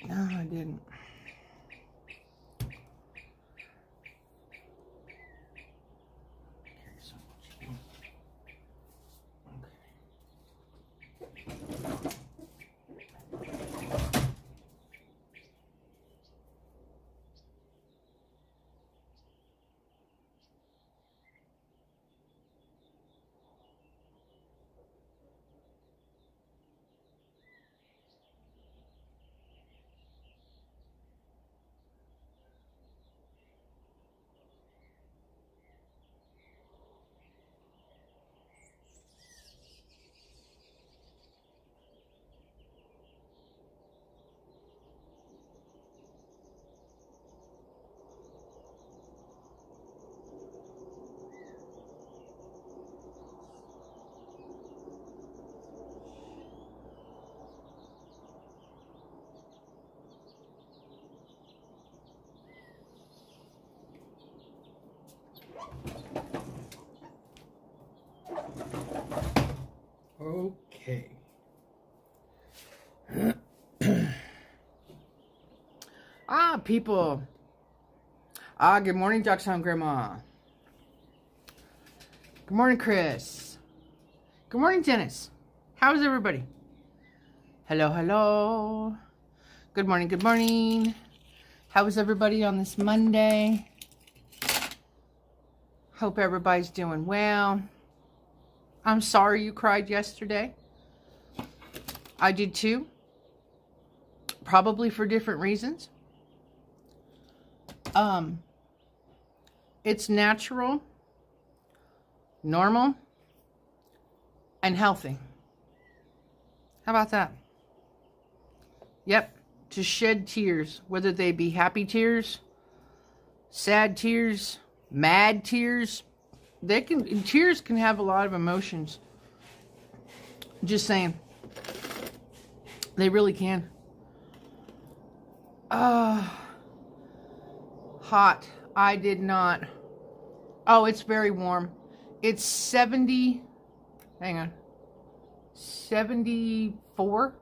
No, I didn't. Okay. People. Good morning, Jackson Grandma. Good morning, Chris. Good morning, Dennis. How's everybody? Hello, hello. Good morning, good morning. How is everybody on this Monday? Hope everybody's doing well. I'm sorry you cried yesterday. I did too. Probably for different reasons. It's natural, normal, and healthy. How about that? Yep, to shed tears, whether they be happy tears, sad tears, mad tears. Tears can have a lot of emotions. Just saying. They really can. Hot. I did not. Oh, it's very warm. It's 70. Hang on. 74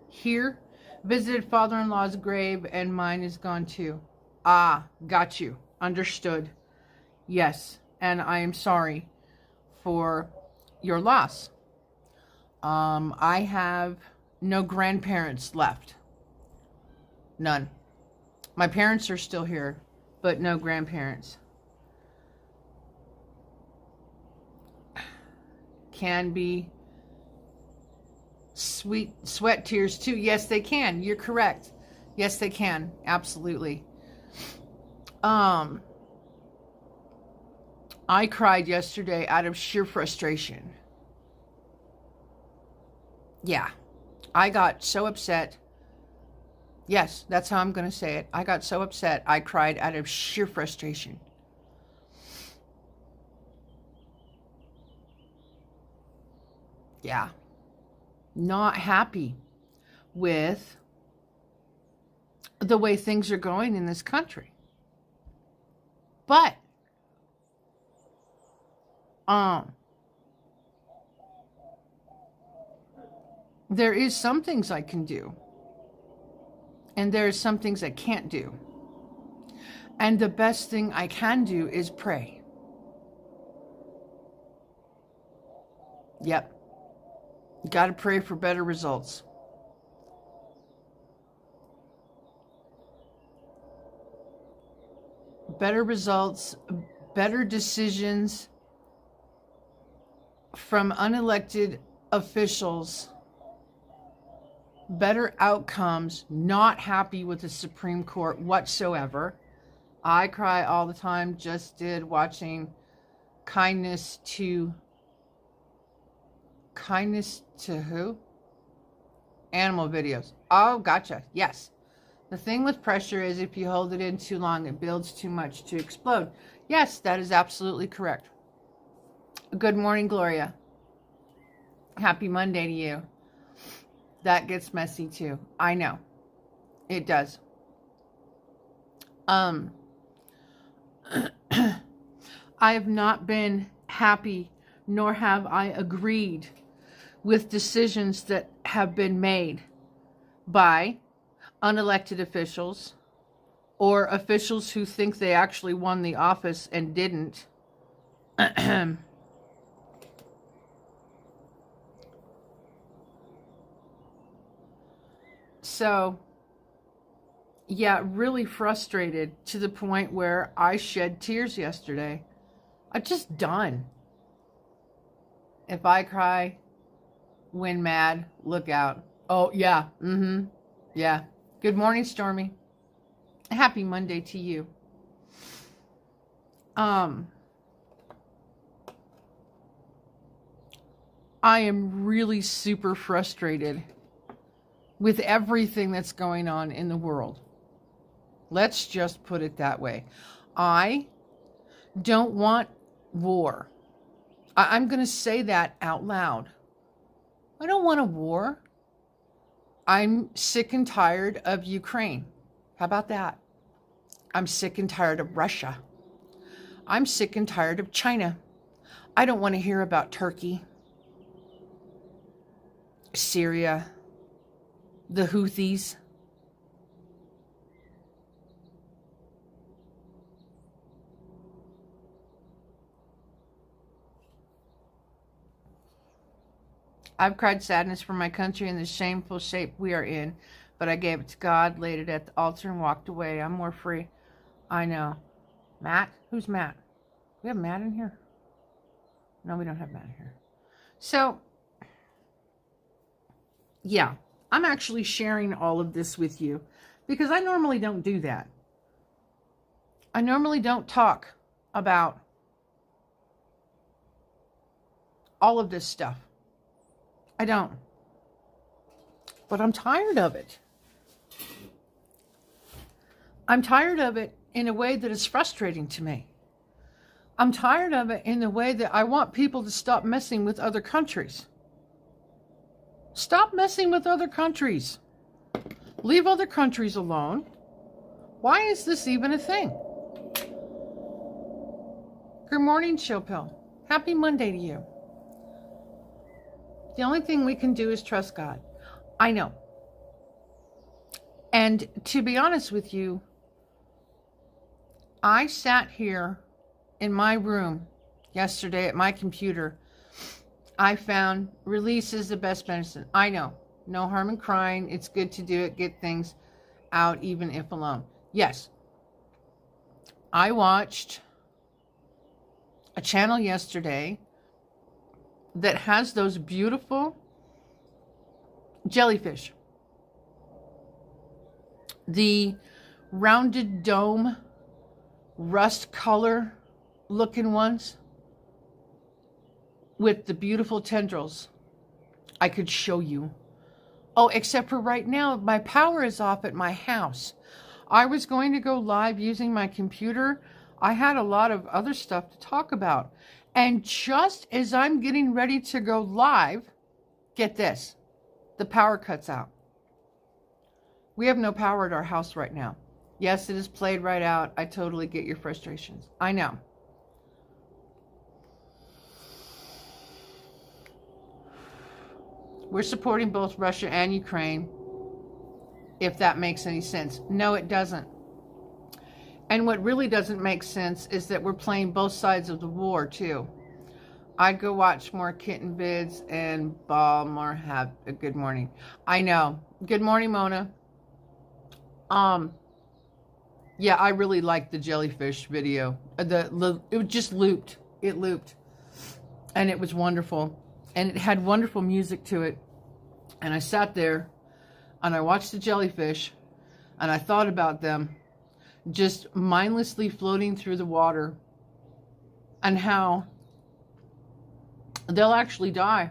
here. Visited father-in-law's grave and mine is gone too. Got you. Understood. Yes. And I am sorry for your loss. I have no grandparents left. None. My parents are still here, but no grandparents. Can be sweat tears too. Yes, they can. You're correct. Yes, they can. Absolutely. I cried yesterday out of sheer frustration. Yeah. I got so upset. Yes, that's how I'm going to say it. I got so upset, I cried out of sheer frustration. Yeah. Not happy with the way things are going in this country. But, there is some things I can do. And there are some things I can't do. And the best thing I can do is pray. Yep. You got to pray for better results. Better results, better decisions from unelected officials. Better outcomes, not happy with the Supreme Court whatsoever. I cry all the time, just did watching Kindness to who? Animal videos. Oh, gotcha. Yes. The thing with pressure is if you hold it in too long, it builds too much to explode. Yes, that is absolutely correct. Good morning, Gloria. Happy Monday to you. That gets messy too. I know. It does. I have not been happy, nor have I agreed with decisions that have been made by unelected officials, or officials who think they actually won the office and didn't. So, yeah, really frustrated to the point where I shed tears yesterday. I'm just done. If I cry, when mad, look out. Oh, yeah. Yeah. Good morning, Stormy. Happy Monday to you. I am really super frustrated with everything that's going on in the world. Let's just put it that way. I don't want war. I'm going to say that out loud. I don't want a war. I'm sick and tired of Ukraine. How about that? I'm sick and tired of Russia. I'm sick and tired of China. I don't want to hear about Turkey, Syria, the Houthis. I've cried sadness for my country and the shameful shape we are in, but I gave it to God, laid it at the altar, and walked away. I'm more free. I know. Matt? Who's Matt? We have Matt in here? No, we don't have Matt in here. So, yeah, I'm actually sharing all of this with you because I normally don't do that. I normally don't talk about all of this stuff. I don't. But I'm tired of it. I'm tired of it in a way that is frustrating to me. I'm tired of it in the way that I want people to stop messing with other countries. Stop messing with other countries. Leave other countries alone. Why is this even a thing? Good morning, Chill Pill. Happy Monday to you. The only thing we can do is trust God. I know. And to be honest with you, I sat here in my room yesterday at my computer. I found release is the best medicine. I know. No harm in crying. It's good to do it. Get things out even if alone. Yes. I watched a channel yesterday that has those beautiful jellyfish. The rounded dome, rust color looking ones with the beautiful tendrils. I could show you. Oh, except for right now, my power is off at my house. I was going to go live using my computer. I had a lot of other stuff to talk about. And just as I'm getting ready to go live, get this, the power cuts out. We have no power at our house right now. Yes, it is played right out. I totally get your frustrations. I know. We're supporting both Russia and Ukraine, if that makes any sense. No, it doesn't. And what really doesn't make sense is that we're playing both sides of the war, too. I'd go watch more kitten vids and ball more have a good morning. I know. Good morning, Mona. Yeah, I really liked the jellyfish video. It just looped. It looped. And it was wonderful. And it had wonderful music to it. And I sat there and I watched the jellyfish and I thought about them just mindlessly floating through the water and how they'll actually die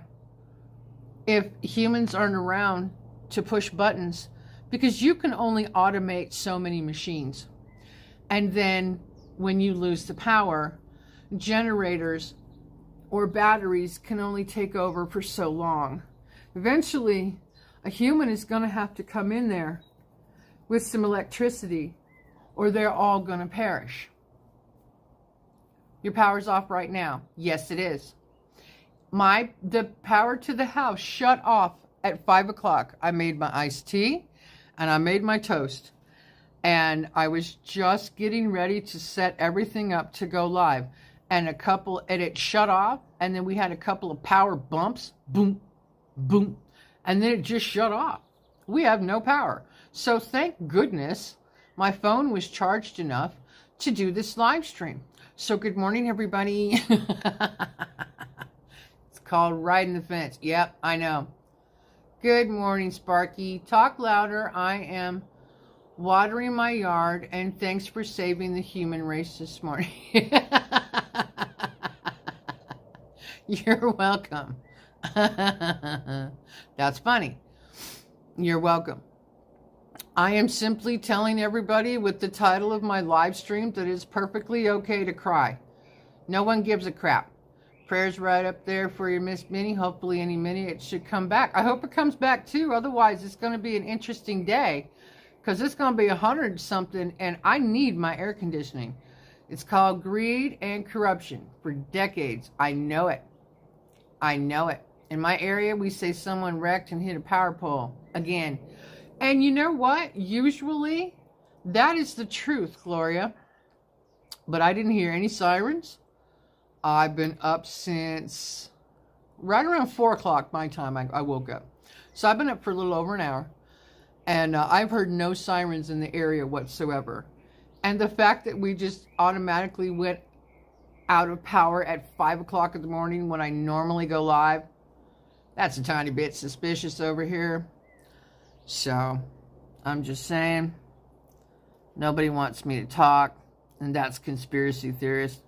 if humans aren't around to push buttons, because you can only automate so many machines. And then when you lose the power, generators or batteries can only take over for so long. Eventually, a human is going to have to come in there with some electricity, or they're all going to perish. Your power's off right now. Yes, it is. The power to the house shut off at 5 o'clock. I made my iced tea and I made my toast. And I was just getting ready to set everything up to go live. And it shut off. And then we had a couple of power bumps. Boom, boom. And then it just shut off. We have no power. So thank goodness my phone was charged enough to do this live stream. So good morning, everybody. It's called Riding the Fence. Yep, I know. Good morning, Sparky. Talk louder. I am watering my yard, and thanks for saving the human race this morning. You're welcome. That's funny. You're welcome. I am simply telling everybody with the title of my live stream that it's perfectly okay to cry. No one gives a crap. Prayer's right up there for your Miss Minnie. Hopefully any minute it should come back. I hope it comes back too. Otherwise, it's going to be an interesting day. Because it's going to be 100 something, and I need my air conditioning. It's called greed and corruption for decades. I know it. I know it. In my area, we say someone wrecked and hit a power pole again. And you know what? Usually, that is the truth, Gloria. But I didn't hear any sirens. I've been up since right around 4 o'clock my time. I woke up. So I've been up for a little over an hour. And I've heard no sirens in the area whatsoever. And the fact that we just automatically went out of power at 5 o'clock in the morning when I normally go live, that's a tiny bit suspicious over here. So, I'm just saying, nobody wants me to talk, and that's conspiracy theorist.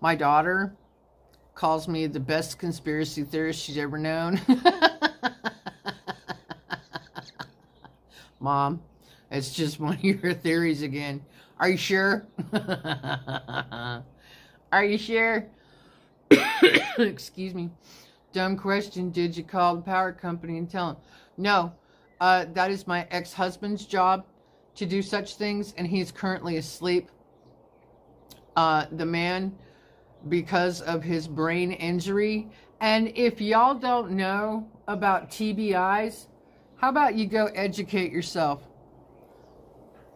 My daughter calls me the best conspiracy theorist she's ever known. Mom, it's just one of your theories again. Are you sure? Are you sure? Excuse me. Dumb question. Did you call the power company and tell them? No. That is my ex-husband's job to do such things, and he's currently asleep. The man, because of his brain injury, and if y'all don't know about TBIs, how about you go educate yourself?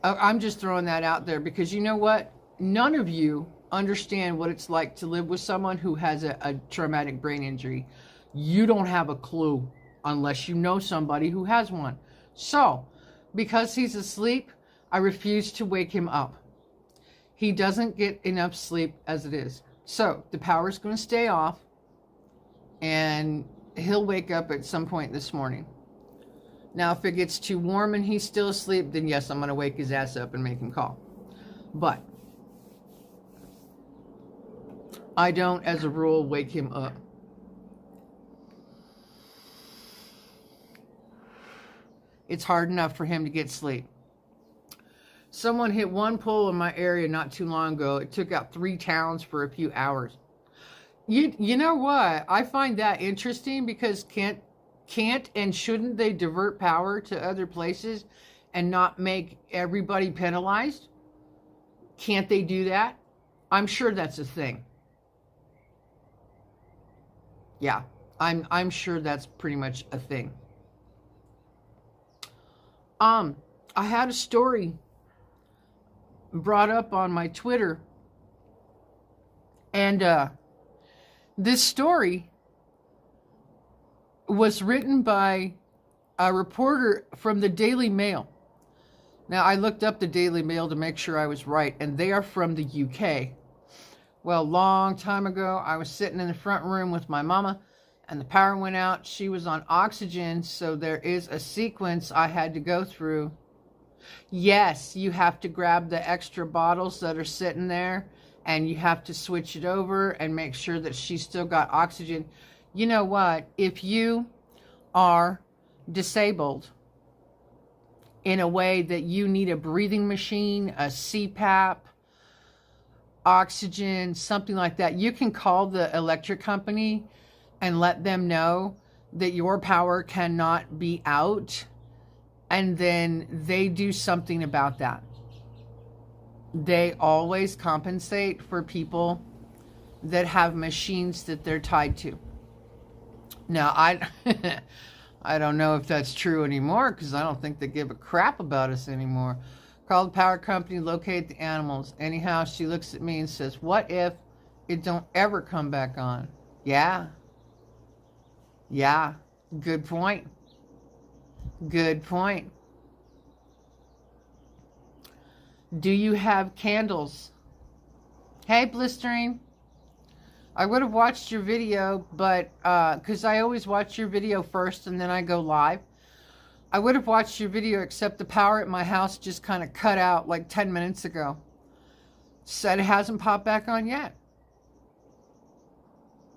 I'm just throwing that out there because you know what? None of you understand what it's like to live with someone who has a traumatic brain injury. You don't have a clue unless you know somebody who has one. So, because he's asleep, I refuse to wake him up. He doesn't get enough sleep as it is. So, the power's going to stay off, and he'll wake up at some point this morning. Now, if it gets too warm and he's still asleep, then yes, I'm going to wake his ass up and make him call. But I don't, as a rule, wake him up. It's hard enough for him to get sleep. Someone hit one pole in my area not too long ago. It took out 3 towns for a few hours. You know what? I find that interesting because can't and shouldn't they divert power to other places and not make everybody penalized? Can't they do that? I'm sure that's a thing. Yeah, I'm sure that's pretty much a thing. I had a story brought up on my Twitter, and this story was written by a reporter from the Daily Mail. Now, I looked up the Daily Mail to make sure I was right, and they are from the UK. Well, a long time ago, I was sitting in the front room with my mama, and the power went out. She was on oxygen, so there is a sequence I had to go through. Yes, you have to grab the extra bottles that are sitting there, and you have to switch it over and make sure that she's still got oxygen. You know what? If you are disabled in a way that you need a breathing machine, a CPAP, oxygen, something like that, you can call the electric company and let them know that your power cannot be out, and then they do something about that. They always compensate for people that have machines that they're tied to. Now, I don't know if that's true anymore because I don't think they give a crap about us anymore. Call the power company, locate the animals. Anyhow, she looks at me and says, what if it don't ever come back on? Yeah. Yeah. Good point. Good point. Do you have candles? Hey, Blistering. I would have watched your video, but because I always watch your video first and then I go live. I would have watched your video, except the power at my house just kind of cut out like 10 minutes ago. Said it hasn't popped back on yet.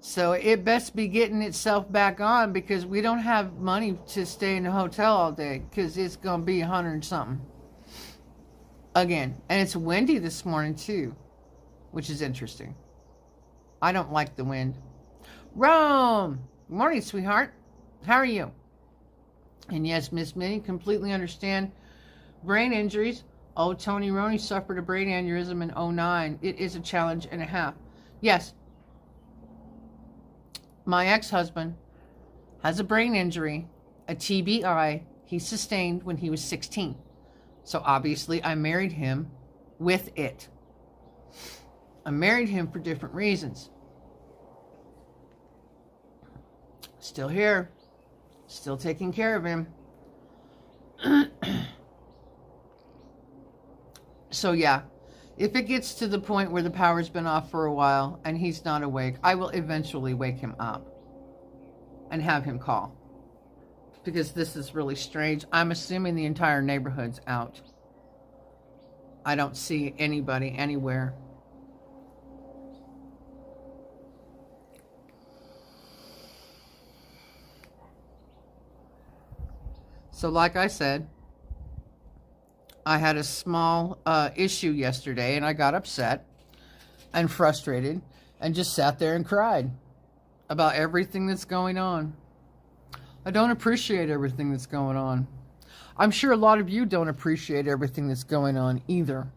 So it best be getting itself back on because we don't have money to stay in a hotel all day because it's going to be 100 and something. Again. And it's windy this morning too, which is interesting. I don't like the wind. Rome! Good morning, sweetheart. How are you? And yes, Miss Minnie, completely understand brain injuries. Oh, Tony Roney suffered a brain aneurysm in 2009. It is a challenge and a half. Yes. My ex-husband has a brain injury, a TBI, he sustained when he was 16. So obviously I married him with it. I married him for different reasons. Still here. Still taking care of him. So yeah, if it gets to the point where the power's been off for a while and he's not awake, I will eventually wake him up and have him call. Because this is really strange. I'm assuming the entire neighborhood's out. I don't see anybody anywhere. So like I said, I had a small issue yesterday and I got upset and frustrated and just sat there and cried about everything that's going on. I don't appreciate everything that's going on. I'm sure a lot of you don't appreciate everything that's going on either.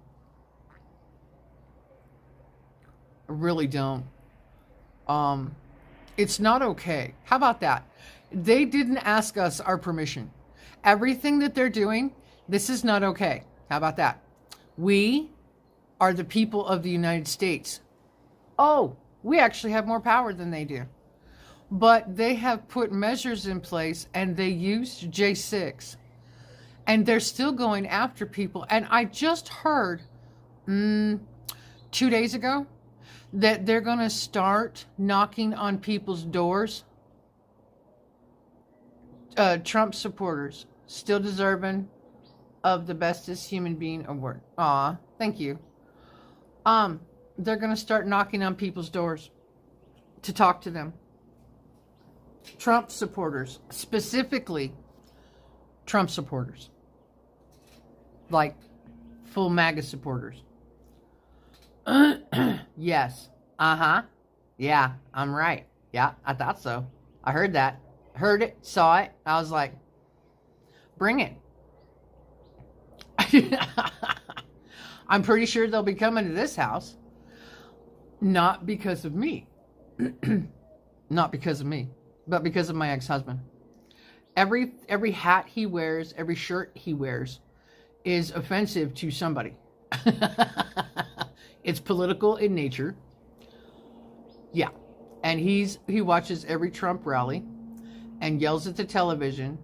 I really don't. It's not okay. How about that? They didn't ask us our permission. Everything that they're doing, this is not okay. How about that? We are the people of the United States. Oh, we actually have more power than they do. But they have put measures in place and they used J6. And they're still going after people. And I just heard 2 days ago that they're going to start knocking on people's doors. Trump supporters, still deserving of the bestest human being award. Aw, thank you. They're going to start knocking on people's doors to talk to them. Trump supporters, specifically Trump supporters. Like full MAGA supporters. Yes. Uh-huh. Yeah, I'm right. Yeah, I thought so. I heard that. Heard it, saw it. I was like, bring it. I'm pretty sure they'll be coming to this house. Not because of me. Not because of me, but because of my ex-husband. Every hat he wears, every shirt he wears is offensive to somebody. It's political in nature. Yeah. And he watches every Trump rally and yells at the television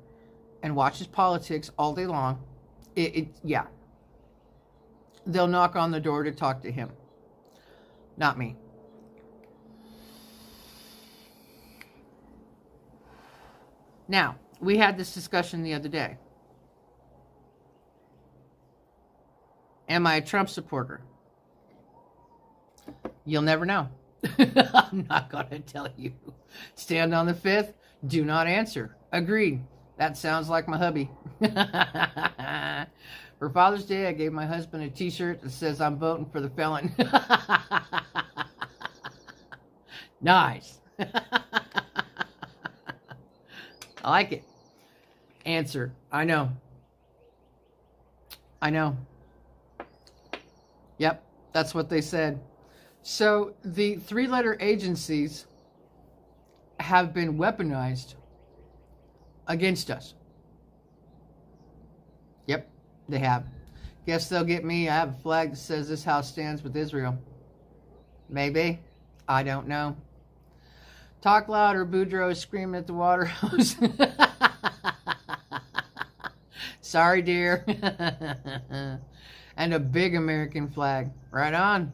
and watches politics all day long. Yeah. They'll knock on the door to talk to him. Not me. Now, we had this discussion the other day. Am I a Trump supporter? You'll never know. I'm not going to tell you. Stand on the 5th. Do not answer. Agreed. That sounds like my hubby. For Father's Day, I gave my husband a t-shirt that says I'm voting for the felon. Nice. I like it. Answer. I know. I know. Yep, that's what they said. So the 3-letter agencies have been weaponized against us. Yep, they have. Guess they'll get me. I have a flag that says this house stands with Israel. Maybe. I don't know. Talk louder. Boudreaux is screaming at the water hose. Sorry, dear. And a big American flag. Right on.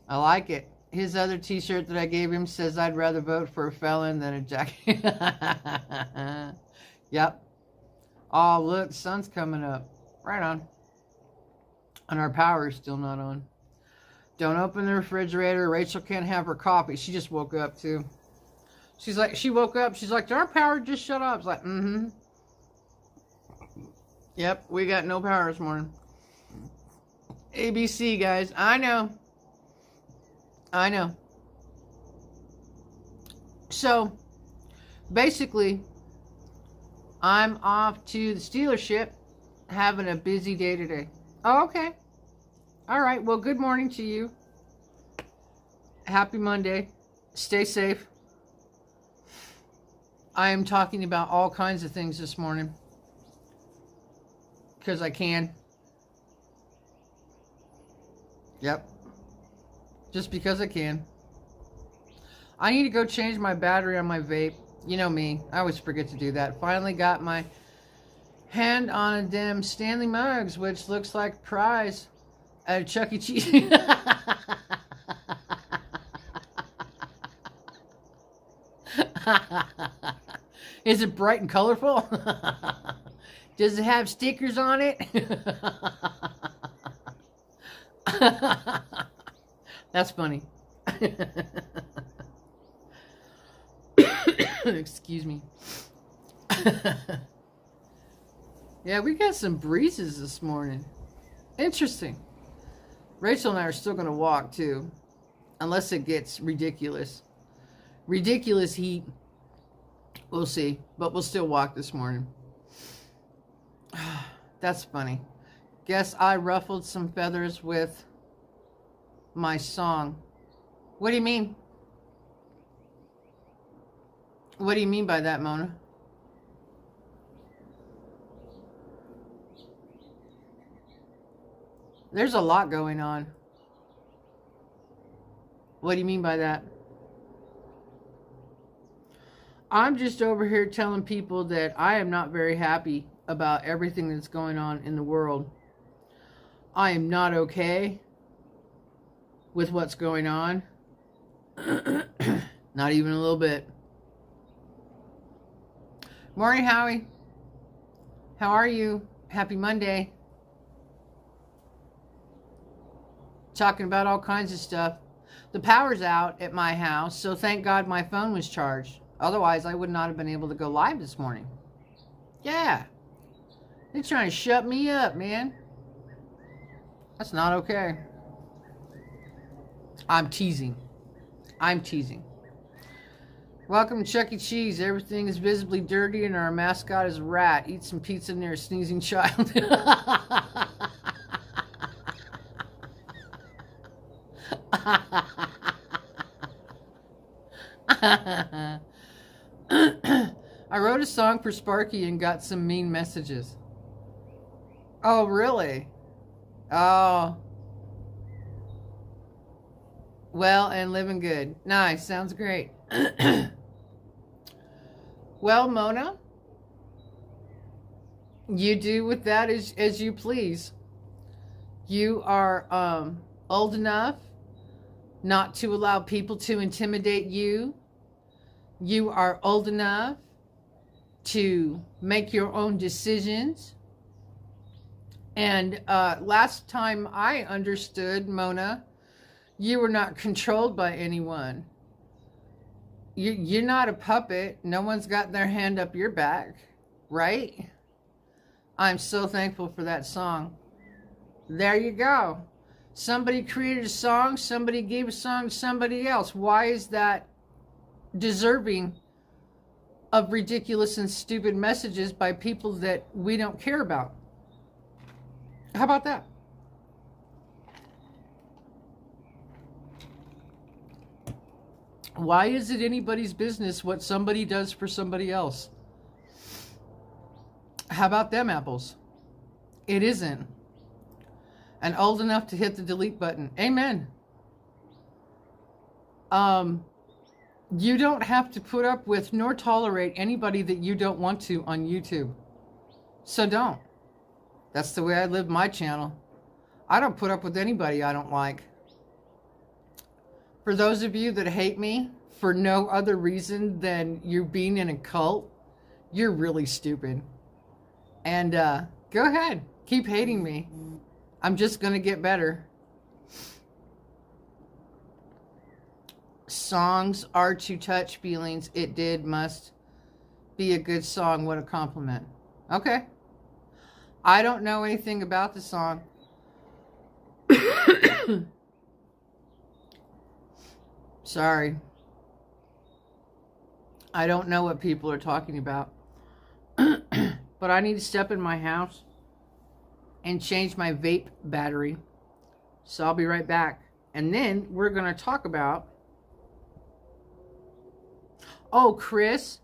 I like it. His other t-shirt that I gave him says I'd rather vote for a felon than a jacket. Yep. Oh, look, the sun's coming up. Right on. And our power is still not on. Don't open the refrigerator. Rachel can't have her coffee. She just woke up, too. She's like, she woke up. She's like, did our power just shut off? I was like, mm-hmm. Yep, we got no power this morning. ABC, guys. I know. I know. So, basically, I'm off to the dealership, having a busy day today. Oh, okay. All right. Well, good morning to you. Happy Monday. Stay safe. I am talking about all kinds of things this morning. Because I can. Yep. Just because I can. I need to go change my battery on my vape. You know me. I always forget to do that. Finally got my hand on a damn Stanley Mugs, which looks like prize at a Chuck E. Cheese. Is it bright and colorful? Does it have stickers on it? That's funny. Excuse me. Yeah, we got some breezes this morning. Interesting. Rachel and I are still going to walk too. Unless it gets ridiculous. Ridiculous heat. We'll see. But we'll still walk this morning. That's funny. Guess I ruffled some feathers with my song. What do you mean? What do you mean by that, Mona? There's a lot going on. What do you mean by that? I'm just over here telling people that I am not very happy about everything that's going on in the world. I am not okay with what's going on. Not even a little bit. Morning, Howie. How are you? Happy Monday. Talking about all kinds of stuff. The power's out at my house, so thank God my phone was charged. Otherwise, I would not have been able to go live this morning. Yeah. They're trying to shut me up, man. That's not okay. I'm teasing. I'm teasing. Welcome to Chuck E. Cheese. Everything is visibly dirty and our mascot is a rat. Eat some pizza near a sneezing child. I wrote a song for Sparky and got some mean messages. Oh, really? Oh. Well, and living good. Nice. Sounds great. Well, Mona, you do with that as you please. You are old enough not to allow people to intimidate you. You are old enough to make your own decisions. And last time I understood, Mona, you were not controlled by anyone. You're not a puppet. No one's got their hand up your back, right? I'm so thankful for that song. There you go. Somebody created a song. Somebody gave a song to somebody else. Why is that deserving of ridiculous and stupid messages by people that we don't care about? How about that? Why is it anybody's business what somebody does for somebody else? How about them apples? It isn't. And old enough to hit the delete button. Amen. You don't have to put up with nor tolerate anybody that you don't want to on YouTube. So don't. That's the way I live my channel. I don't put up with anybody I don't like. For those of you that hate me for no other reason than you being in a cult, you're really stupid. And go ahead, keep hating me. I'm just going to get better. Songs are to touch feelings. It did, must be a good song. What a compliment. Okay. I don't know anything about the song. Sorry. I don't know what people are talking about. But I need to step in my house and change my vape battery. So I'll be right back. And then we're going to talk about... Oh, Chris,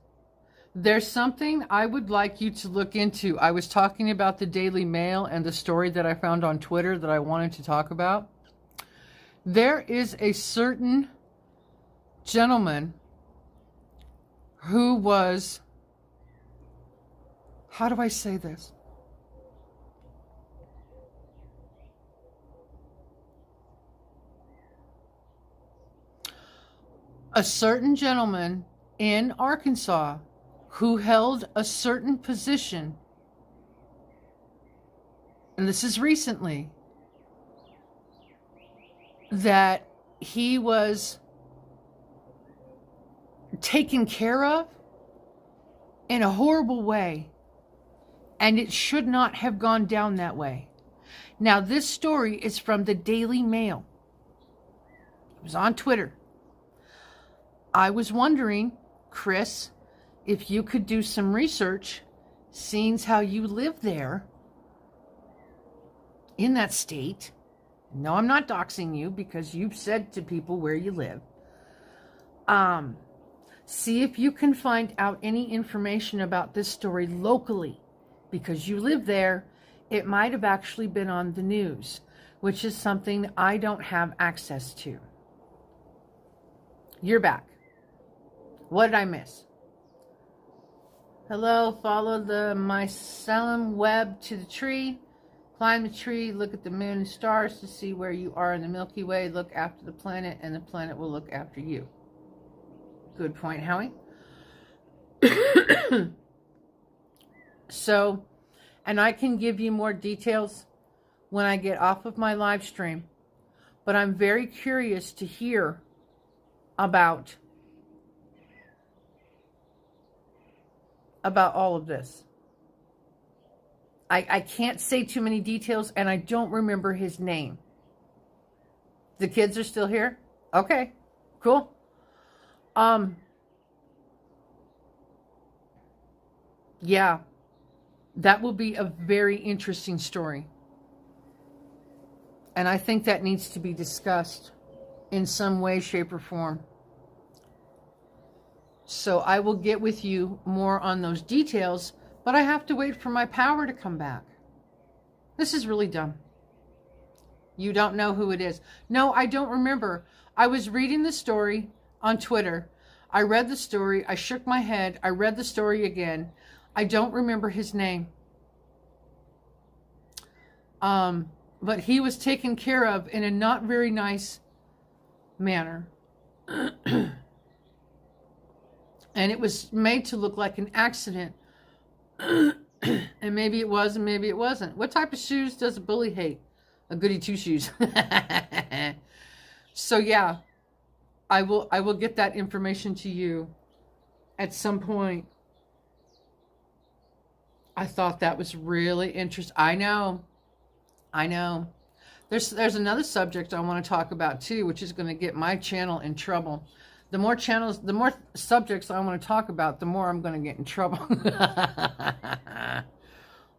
there's something I would like you to look into. I was talking about the Daily Mail and the story that I found on Twitter that I wanted to talk about. There is a certain gentleman who was... How do I say this? A certain gentleman in Arkansas who held a certain position, and this is recently, that he was taken care of in a horrible way, and it should not have gone down that way. Now, this story is from the Daily Mail. It was on Twitter. I was wondering, Chris, if you could do some research, seeing how you live there in that state. No, I'm not doxing you because you've said to people where you live. See if you can find out any information about this story locally, because you live there. It might have actually been on the news, which is something I don't have access to. You're back. What did I miss? Hello, follow the mycelium web to the tree. Climb the tree, look at the moon and stars to see where you are in the Milky Way. Look after the planet, and the planet will look after you. Good point, Howie. So, and I can give you more details when I get off of my live stream. But I'm very curious to hear about all of this. I can't say too many details, and I don't remember his name. The kids are still here? Okay, cool. Yeah, that will be a very interesting story. And I think that needs to be discussed in some way, shape, or form. So I will get with you more on those details, but I have to wait for my power to come back. This is really dumb. You don't know who it is. No, I don't remember. I was reading the story on Twitter. I read the story. I shook my head. I read the story again. I don't remember his name. But he was taken care of in a not very nice manner. And it was made to look like an accident. And maybe it was, and maybe it wasn't. What type of shoes does a bully hate? A goody two shoes. So yeah, I will get that information to you at some point. I thought that was really interesting. I know. There's another subject I want to talk about too, which is going to get my channel in trouble. The more channels, the more subjects I want to talk about, the more I'm going to get in trouble.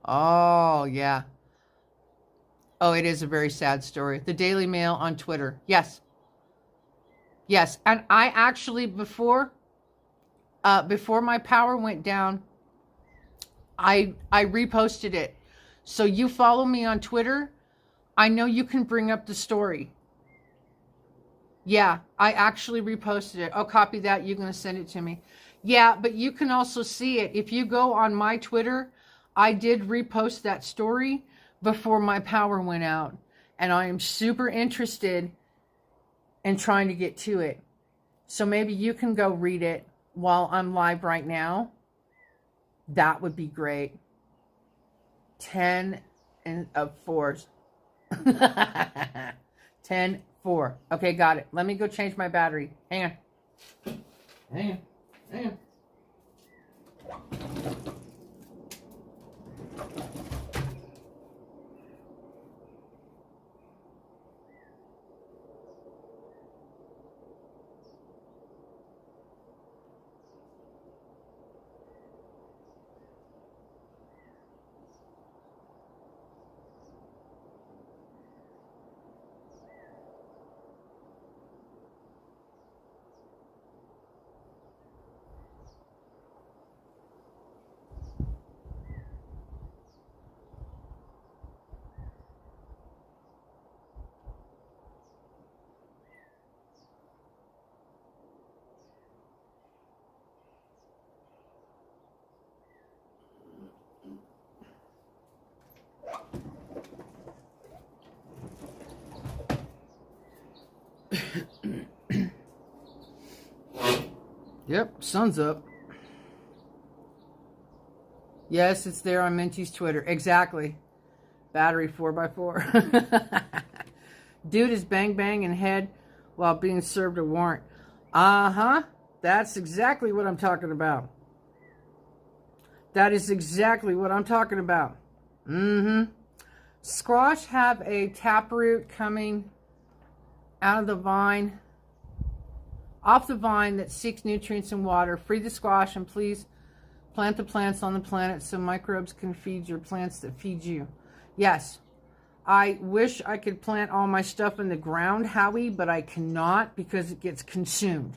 Oh, yeah. Oh, it is a very sad story. The Daily Mail on Twitter. Yes. Yes. And I actually, before my power went down, I reposted it. So you follow me on Twitter. I know you can bring up the story. Yeah, I actually reposted it. Oh, copy that. You're going to send it to me. Yeah, but you can also see it. If you go on my Twitter, I did repost that story before my power went out. And I am super interested in trying to get to it. So maybe you can go read it while I'm live right now. That would be great. 10 of 4s. 10, 4. Okay, got it. Let me go change my battery. Hang on. Hang on. Hang on. Yep, sun's up. Yes, it's there on Minty's Twitter. Exactly. Battery 4x4. Dude is bang head while being served a warrant. Uh-huh. That's exactly what I'm talking about. That is exactly what I'm talking about. Mm-hmm. Squash have a taproot coming out of the vine, off the vine that seeks nutrients and water. Free the squash and please plant the plants on the planet so microbes can feed your plants that feed you. Yes, I wish I could plant all my stuff in the ground, Howie, but I cannot because it gets consumed.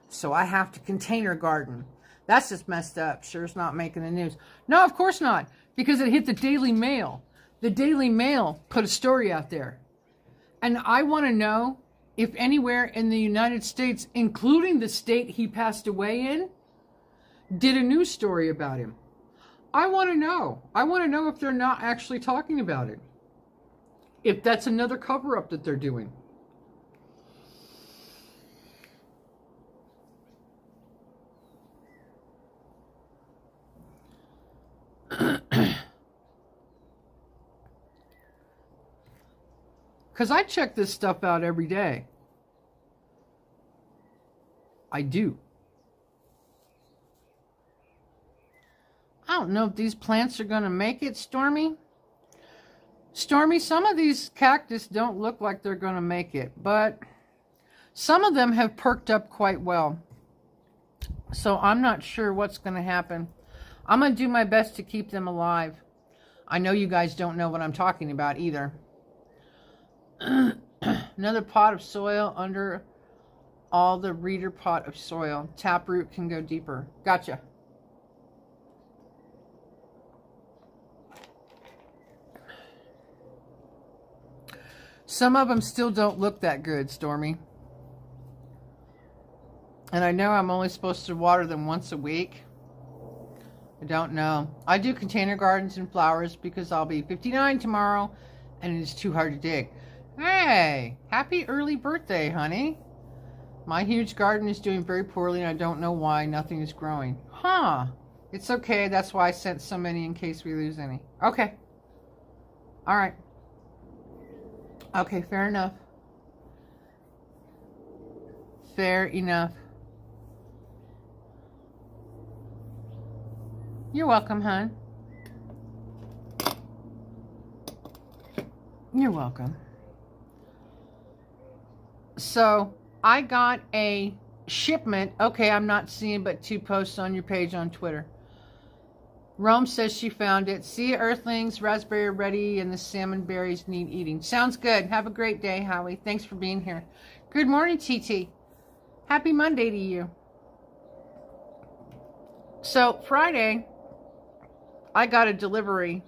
So I have to container garden. That's just messed up. Sure, it's not making the news. No, of course not, because it hit the Daily Mail. The Daily Mail put a story out there. And I want to know if anywhere in the United States, including the state he passed away in, did a news story about him. I want to know. I want to know if they're not actually talking about it. If that's another cover-up that they're doing. Because I check this stuff out every day. I do. I don't know if these plants are going to make it, Stormy. Stormy, some of these cactus don't look like they're going to make it, but some of them have perked up quite well. So I'm not sure what's going to happen. I'm going to do my best to keep them alive. I know you guys don't know what I'm talking about either. Another pot of soil under all the reader pot of soil. Taproot can go deeper. Gotcha. Some of them still don't look that good, Stormy. And I know I'm only supposed to water them once a week. I don't know. I do container gardens and flowers because I'll be 59 tomorrow and it is too hard to dig. Hey, happy early birthday, honey. My huge garden is doing very poorly and I don't know why. Nothing is growing. Huh. It's okay. That's why I sent so many in case we lose any. Okay. All right. Okay, fair enough. Fair enough. You're welcome, hon. You're welcome. So, I got a shipment. Okay, I'm not seeing but 2 posts on your page on Twitter. Rome says she found it. See you, Earthlings. Raspberry are ready and the salmon berries need eating. Sounds good. Have a great day, Howie. Thanks for being here. Good morning, TT. Happy Monday to you. So, Friday, I got a delivery.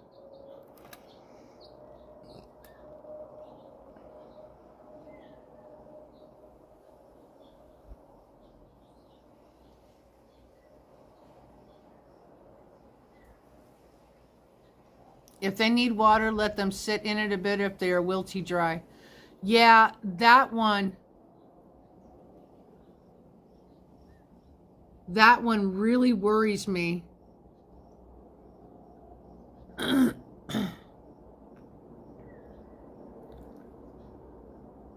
If they need water, let them sit in it a bit if they are wilty dry. Yeah, that one really worries me.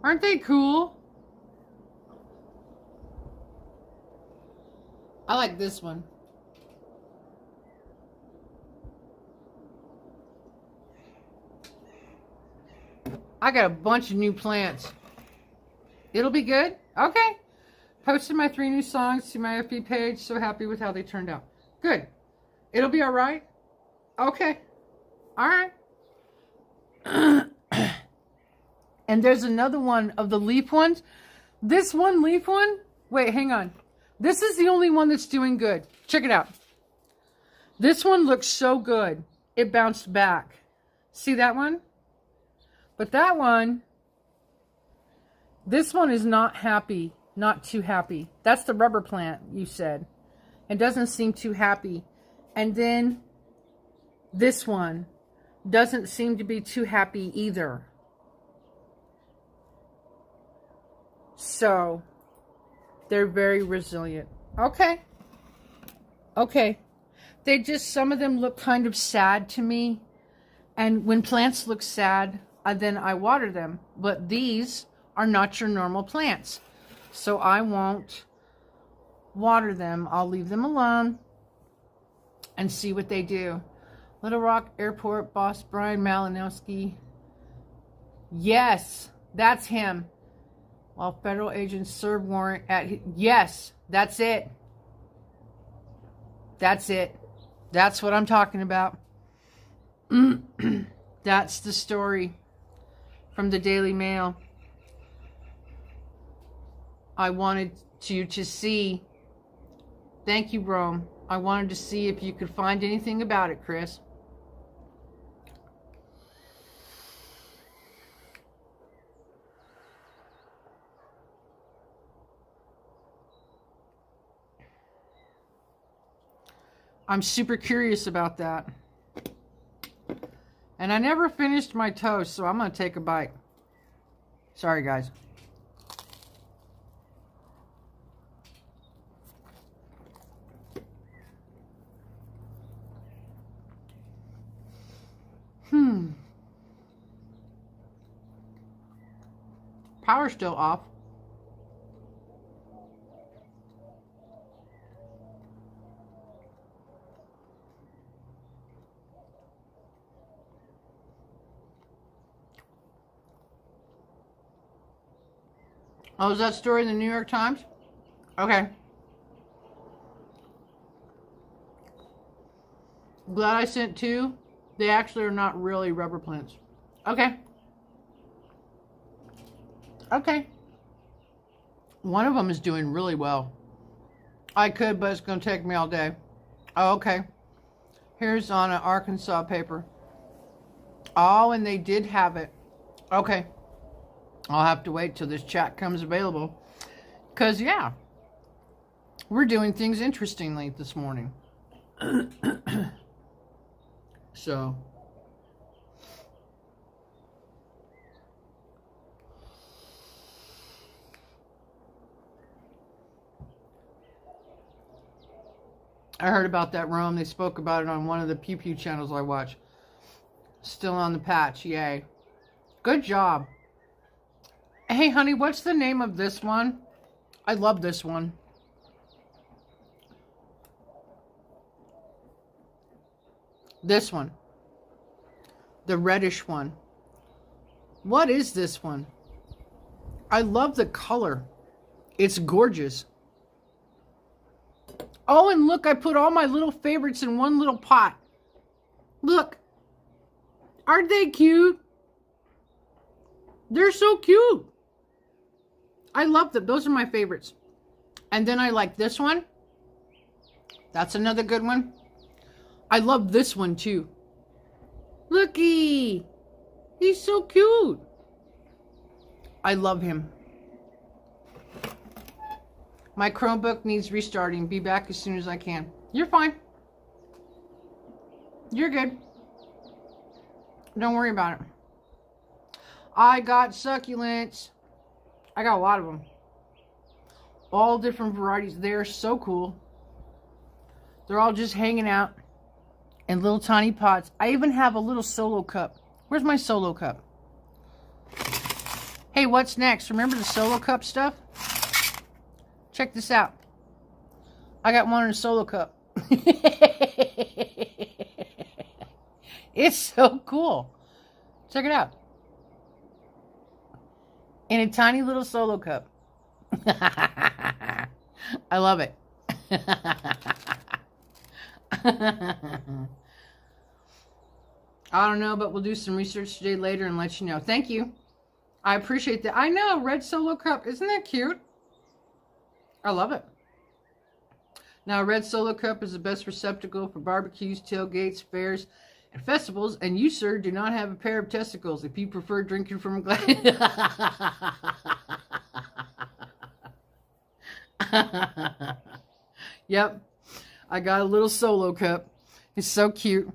Aren't they cool? I like this one. I got a bunch of new plants. It'll be good? Okay. Posted my 3 new songs to my FB page. So happy with how they turned out. Good. It'll be all right? Okay. All right. And there's another one of the leaf ones. This one leaf one. Wait, hang on. This is the only one that's doing good. Check it out. This one looks so good. It bounced back. See that one? But that one, this one is not happy. Not too happy. That's the rubber plant, you said. It doesn't seem too happy. And then this one doesn't seem to be too happy either. So, they're very resilient. Okay. Okay. They just, some of them look kind of sad to me. And when plants look sad, then I water them. But these are not your normal plants. So I won't water them. I'll leave them alone and see what they do. Little Rock Airport boss Brian Malinowski. Yes, that's him. While federal agents serve warrant at... Yes, that's it. That's it. That's what I'm talking about. That's the story from the Daily Mail. I wanted you to see. Thank you, Rome. I wanted to see if you could find anything about it, Chris. I'm super curious about that. And I never finished my toast, so I'm going to take a bite. Sorry, guys. Power's still off. Oh, is that story in the New York Times? Okay. Glad I sent 2. They actually are not really rubber plants. Okay. Okay. One of them is doing really well. I could, but it's going to take me all day. Oh, okay. Here's on an Arkansas paper. Oh, and they did have it. Okay. I'll have to wait till this chat comes available. Because, yeah, we're doing things interestingly this morning. So, I heard about that, Rome. They spoke about it on one of the Pew Pew channels I watch. Still on the patch, yay. Good job. Hey, honey, what's the name of this one? I love this one. This one. The reddish one. What is this one? I love the color. It's gorgeous. Oh, and look, I put all my little favorites in one little pot. Look. Aren't they cute? They're so cute. I love them. Those are my favorites. And then I like this one. That's another good one. I love this one too. Looky! He's so cute. I love him. My Chromebook needs restarting. Be back as soon as I can. You're fine. You're good. Don't worry about it. I got succulents. I got a lot of them. All different varieties. They're so cool. They're all just hanging out in little tiny pots. I even have a little solo cup. Where's my solo cup? Hey, what's next? Remember the solo cup stuff? Check this out. I got one in a solo cup. It's so cool. Check it out. In a tiny little solo cup. I love it. I don't know, but we'll do some research today later and let you know. Thank you. I appreciate that. I know, red solo cup. Isn't that cute? I love it. Now, a red solo cup is the best receptacle for barbecues, tailgates, fairs, and festivals. And you, sir, do not have a pair of testicles if you prefer drinking from a glass. Yep. I got a little solo cup. It's so cute.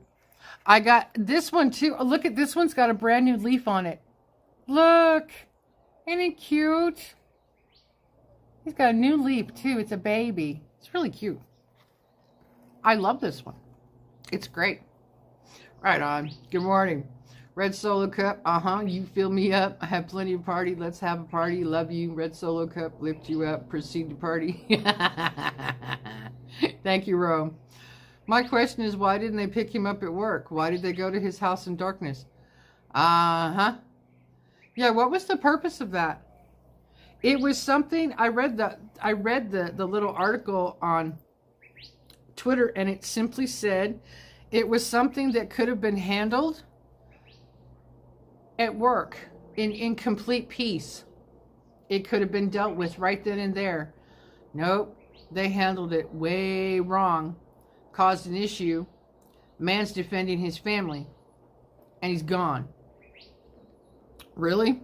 I got this one too. Oh, look at this one's got a brand new leaf on it. Look. Ain't it cute? He's got a new leaf too. It's a baby. It's really cute. I love this one. It's great. Right on. Good morning. Red solo cup. You fill me up. I have plenty of party. Let's have a party. Love you. Red solo cup. Lift you up. Proceed to party. Thank you, Rome. My question is, why didn't they pick him up at work? Why did they go to his house in darkness? Yeah, what was the purpose of that? It was something I read the little article on Twitter, and it simply said it was something that could have been handled at work in complete peace. It could have been dealt with right then and there. Nope, they handled it way wrong. Caused an issue. Man's defending his family, and he's gone. Really?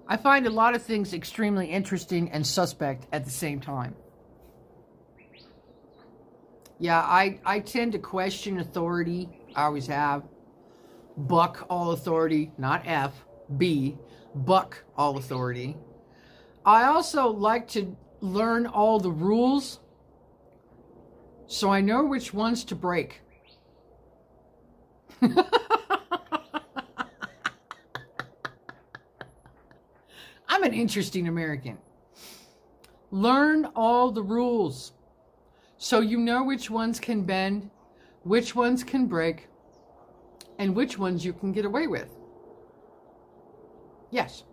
I find a lot of things extremely interesting and suspect at the same time. Yeah, I tend to question authority. I always have. Buck all authority, not F, B. Buck all authority. I also like to learn all the rules so I know which ones to break. I'm an interesting American. Learn all the rules so you know which ones can bend, which ones can break, and which ones you can get away with. Yes.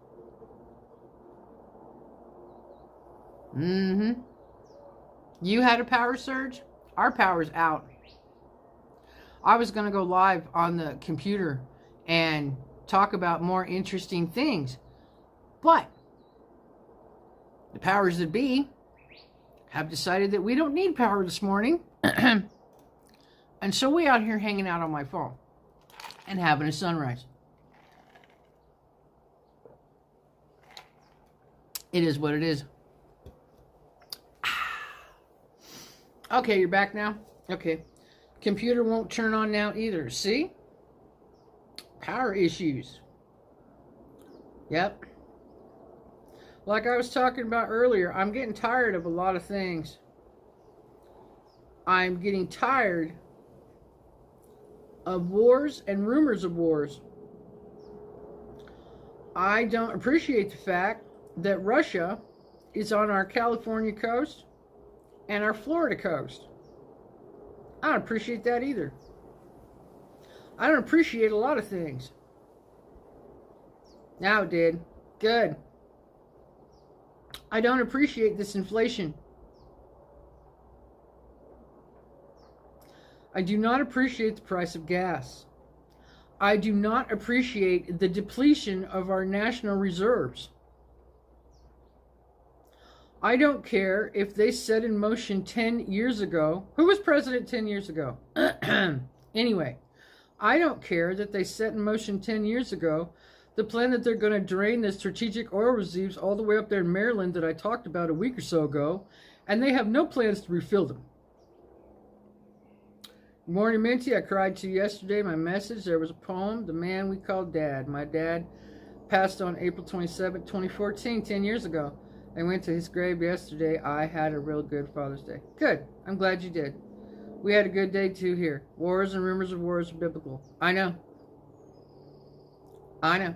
You had a power surge? Our power's out. I was going to go live on the computer and talk about more interesting things. But the powers that be have decided that we don't need power this morning. And so we out here hanging out on my phone and having a sunrise. It is what it is. Okay, you're back now? Okay. Computer won't turn on now either. See? Power issues. Yep. Like I was talking about earlier, I'm getting tired of a lot of things. I'm getting tired of wars and rumors of wars. I don't appreciate the fact that Russia is on our California coast and our Florida coast. I don't appreciate that either. I don't appreciate a lot of things. Now it did. Good. I don't appreciate this inflation. I do not appreciate the price of gas. I do not appreciate the depletion of our national reserves. I don't care if they set in motion 10 years ago. Who was president 10 years ago? Anyway, I don't care that they set in motion 10 years ago the plan that they're going to drain the strategic oil reserves all the way up there in Maryland that I talked about a week or so ago, and they have no plans to refill them. Good morning, Minty. I cried to you yesterday. My message, there was a poem, The Man We Called Dad. My dad passed on April 27, 2014, 10 years ago. I went to his grave yesterday. I had a real good Father's Day. Good. I'm glad you did. We had a good day too here. Wars and rumors of wars are biblical. I know. I know.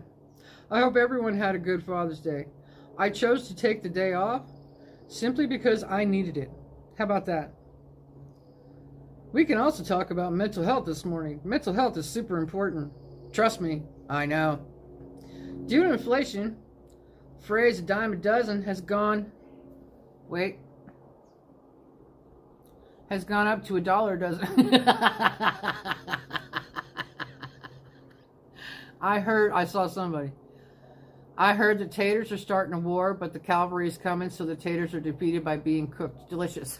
I hope everyone had a good Father's Day. I chose to take the day off simply because I needed it. How about that? We can also talk about mental health this morning. Mental health is super important. Trust me, I know. Due to inflation, phrase a dime a dozen has gone up to $1 a dozen. I saw somebody. I heard the taters are starting a war, but the cavalry is coming, so the taters are defeated by being cooked. Delicious.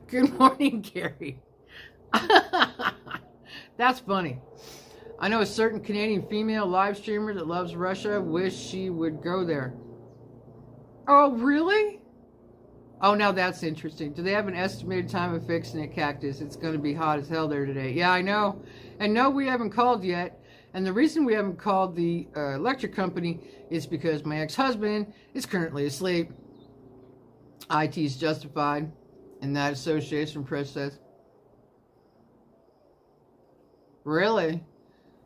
Good morning, Gary. That's funny. I know a certain Canadian female live streamer that loves Russia. Wish she would go there. Oh, really? Oh, now that's interesting. Do they have an estimated time of fixing it, Cactus? It's going to be hot as hell there today. Yeah, I know. And no, we haven't called yet. And the reason we haven't called the electric company is because my ex-husband is currently asleep. IT is justified in that association process. Really?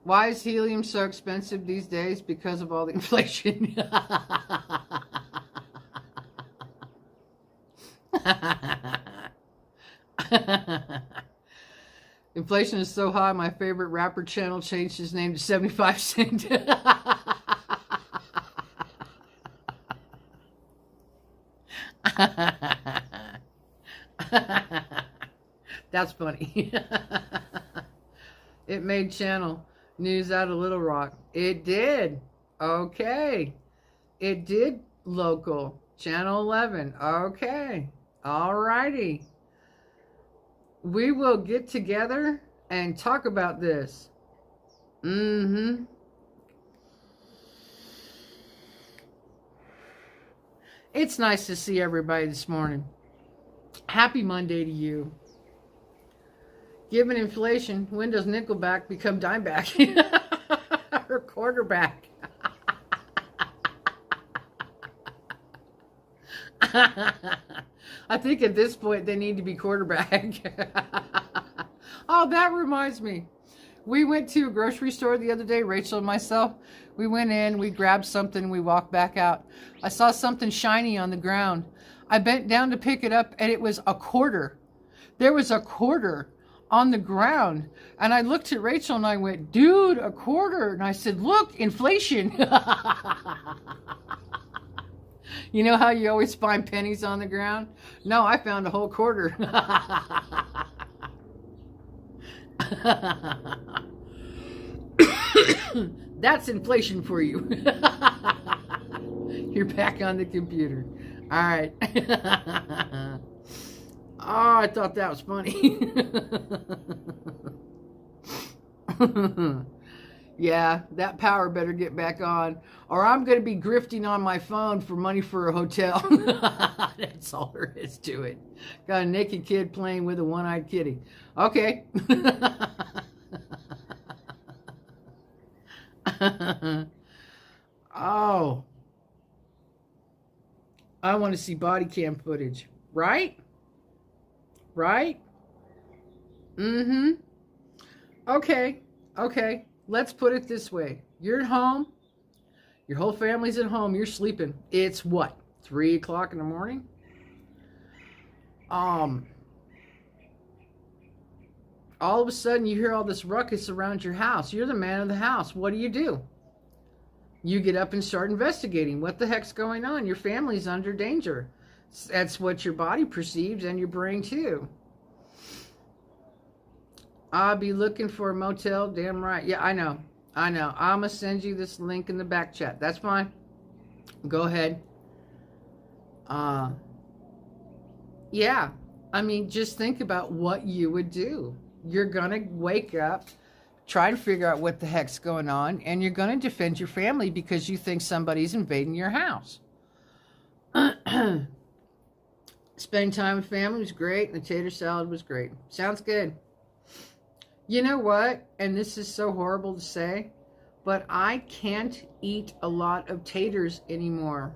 Why is helium so expensive these days? Because of all the inflation. Inflation is so high, my favorite rapper channel changed his name to 75 Cent. That's funny. It made channel news out of Little Rock. It did. Okay. It did local. Channel 11. Okay. Alrighty. We will get together and talk about this. It's nice to see everybody this morning. Happy Monday to you. Given inflation, when does Nickelback become Dimeback? Or quarterback? I think at this point they need to be quarterback. Oh, that reminds me. We went to a grocery store the other day, Rachel and myself. We went in, we grabbed something, we walked back out. I saw something shiny on the ground. I bent down to pick it up, and it was a quarter. There was a quarter on the ground. And I looked at Rachel and I went, dude, a quarter. And I said, look, inflation. You know how you always find pennies on the ground? No, I found a whole quarter. That's inflation for you. You're back on the computer. All right. Oh, I thought that was funny. Yeah, that power better get back on, or I'm going to be grifting on my phone for money for a hotel. That's all there is to it. Got a naked kid playing with a one-eyed kitty. Okay. Oh. I want to see body cam footage. Right? Right? Okay. Okay. Let's put it this way. You're at home. Your whole family's at home. You're sleeping. It's what? 3 o'clock in the morning? All of a sudden you hear all this ruckus around your house. You're the man of the house. What do? You get up and start investigating. What the heck's going on? Your family's under danger. That's what your body perceives, and your brain too. I'll be looking for a motel. Damn right. Yeah, I know. I know. I'm going to send you this link in the back chat. That's fine. Go ahead. Yeah. I mean, just think about what you would do. You're going to wake up, try to figure out what the heck's going on, and you're going to defend your family because you think somebody's invading your house. Spending time with family was great, and the tater salad was great. Sounds good. You know what? And this is so horrible to say, but I can't eat a lot of taters anymore.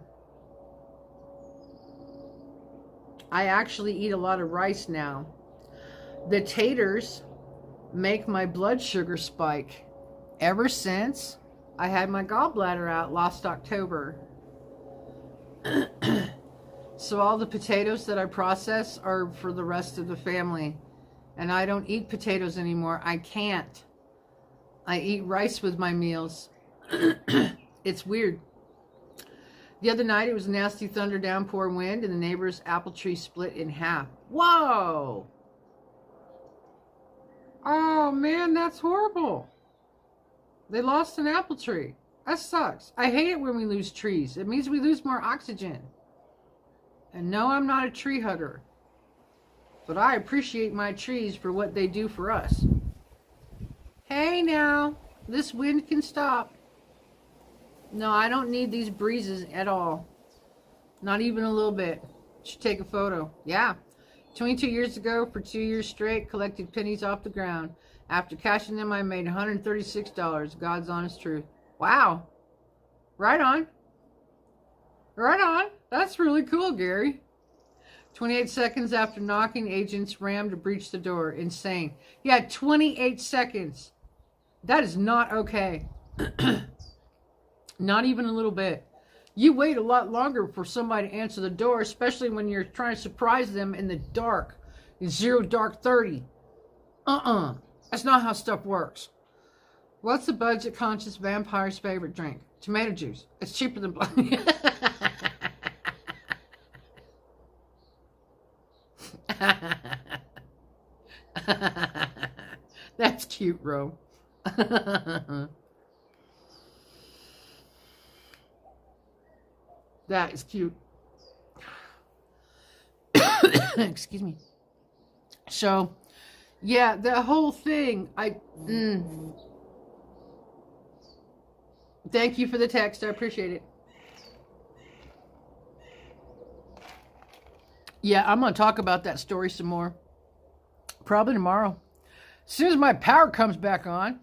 I actually eat a lot of rice now. The taters make my blood sugar spike. Ever since I had my gallbladder out last October. So all the potatoes that I process are for the rest of the family. And I don't eat potatoes anymore. I can't. I eat rice with my meals. It's weird. The other night, it was a nasty thunder, downpour, wind, and the neighbor's apple tree split in half. Whoa! Oh, man, that's horrible. They lost an apple tree. That sucks. I hate it when we lose trees. It means we lose more oxygen. And no, I'm not a tree hugger. But I appreciate my trees for what they do for us. Hey now, this wind can stop. No, I don't need these breezes at all. Not even a little bit. Should take a photo. Yeah. 22 years ago, for 2 years straight, collected pennies off the ground. After cashing them, I made $136. God's honest truth. Wow. Right on. Right on. That's really cool, Gary. 28 seconds after knocking, agents rammed to breach the door. Insane. Yeah, 28 seconds. That is not okay. Not even a little bit. You wait a lot longer for somebody to answer the door, especially when you're trying to surprise them in the dark. In 0 dark 30. That's not how stuff works. What's the budget-conscious vampire's favorite drink? Tomato juice. It's cheaper than blood. That's cute, Ro. That is cute. Excuse me. So, yeah, the whole thing, Thank you for the text. I appreciate it. Yeah, I'm going to talk about that story some more. Probably tomorrow. As soon as my power comes back on.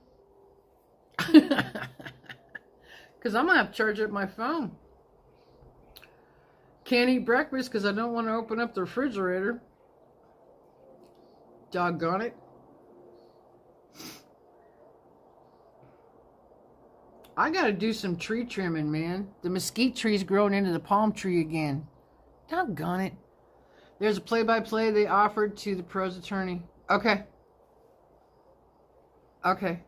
Because I'm going to have to charge up my phone. Can't eat breakfast because I don't want to open up the refrigerator. Doggone it. I got to do some tree trimming, man. The mesquite tree's growing into the palm tree again. Doggone it. There's a play-by-play they offered to the pro's attorney. Okay. Okay.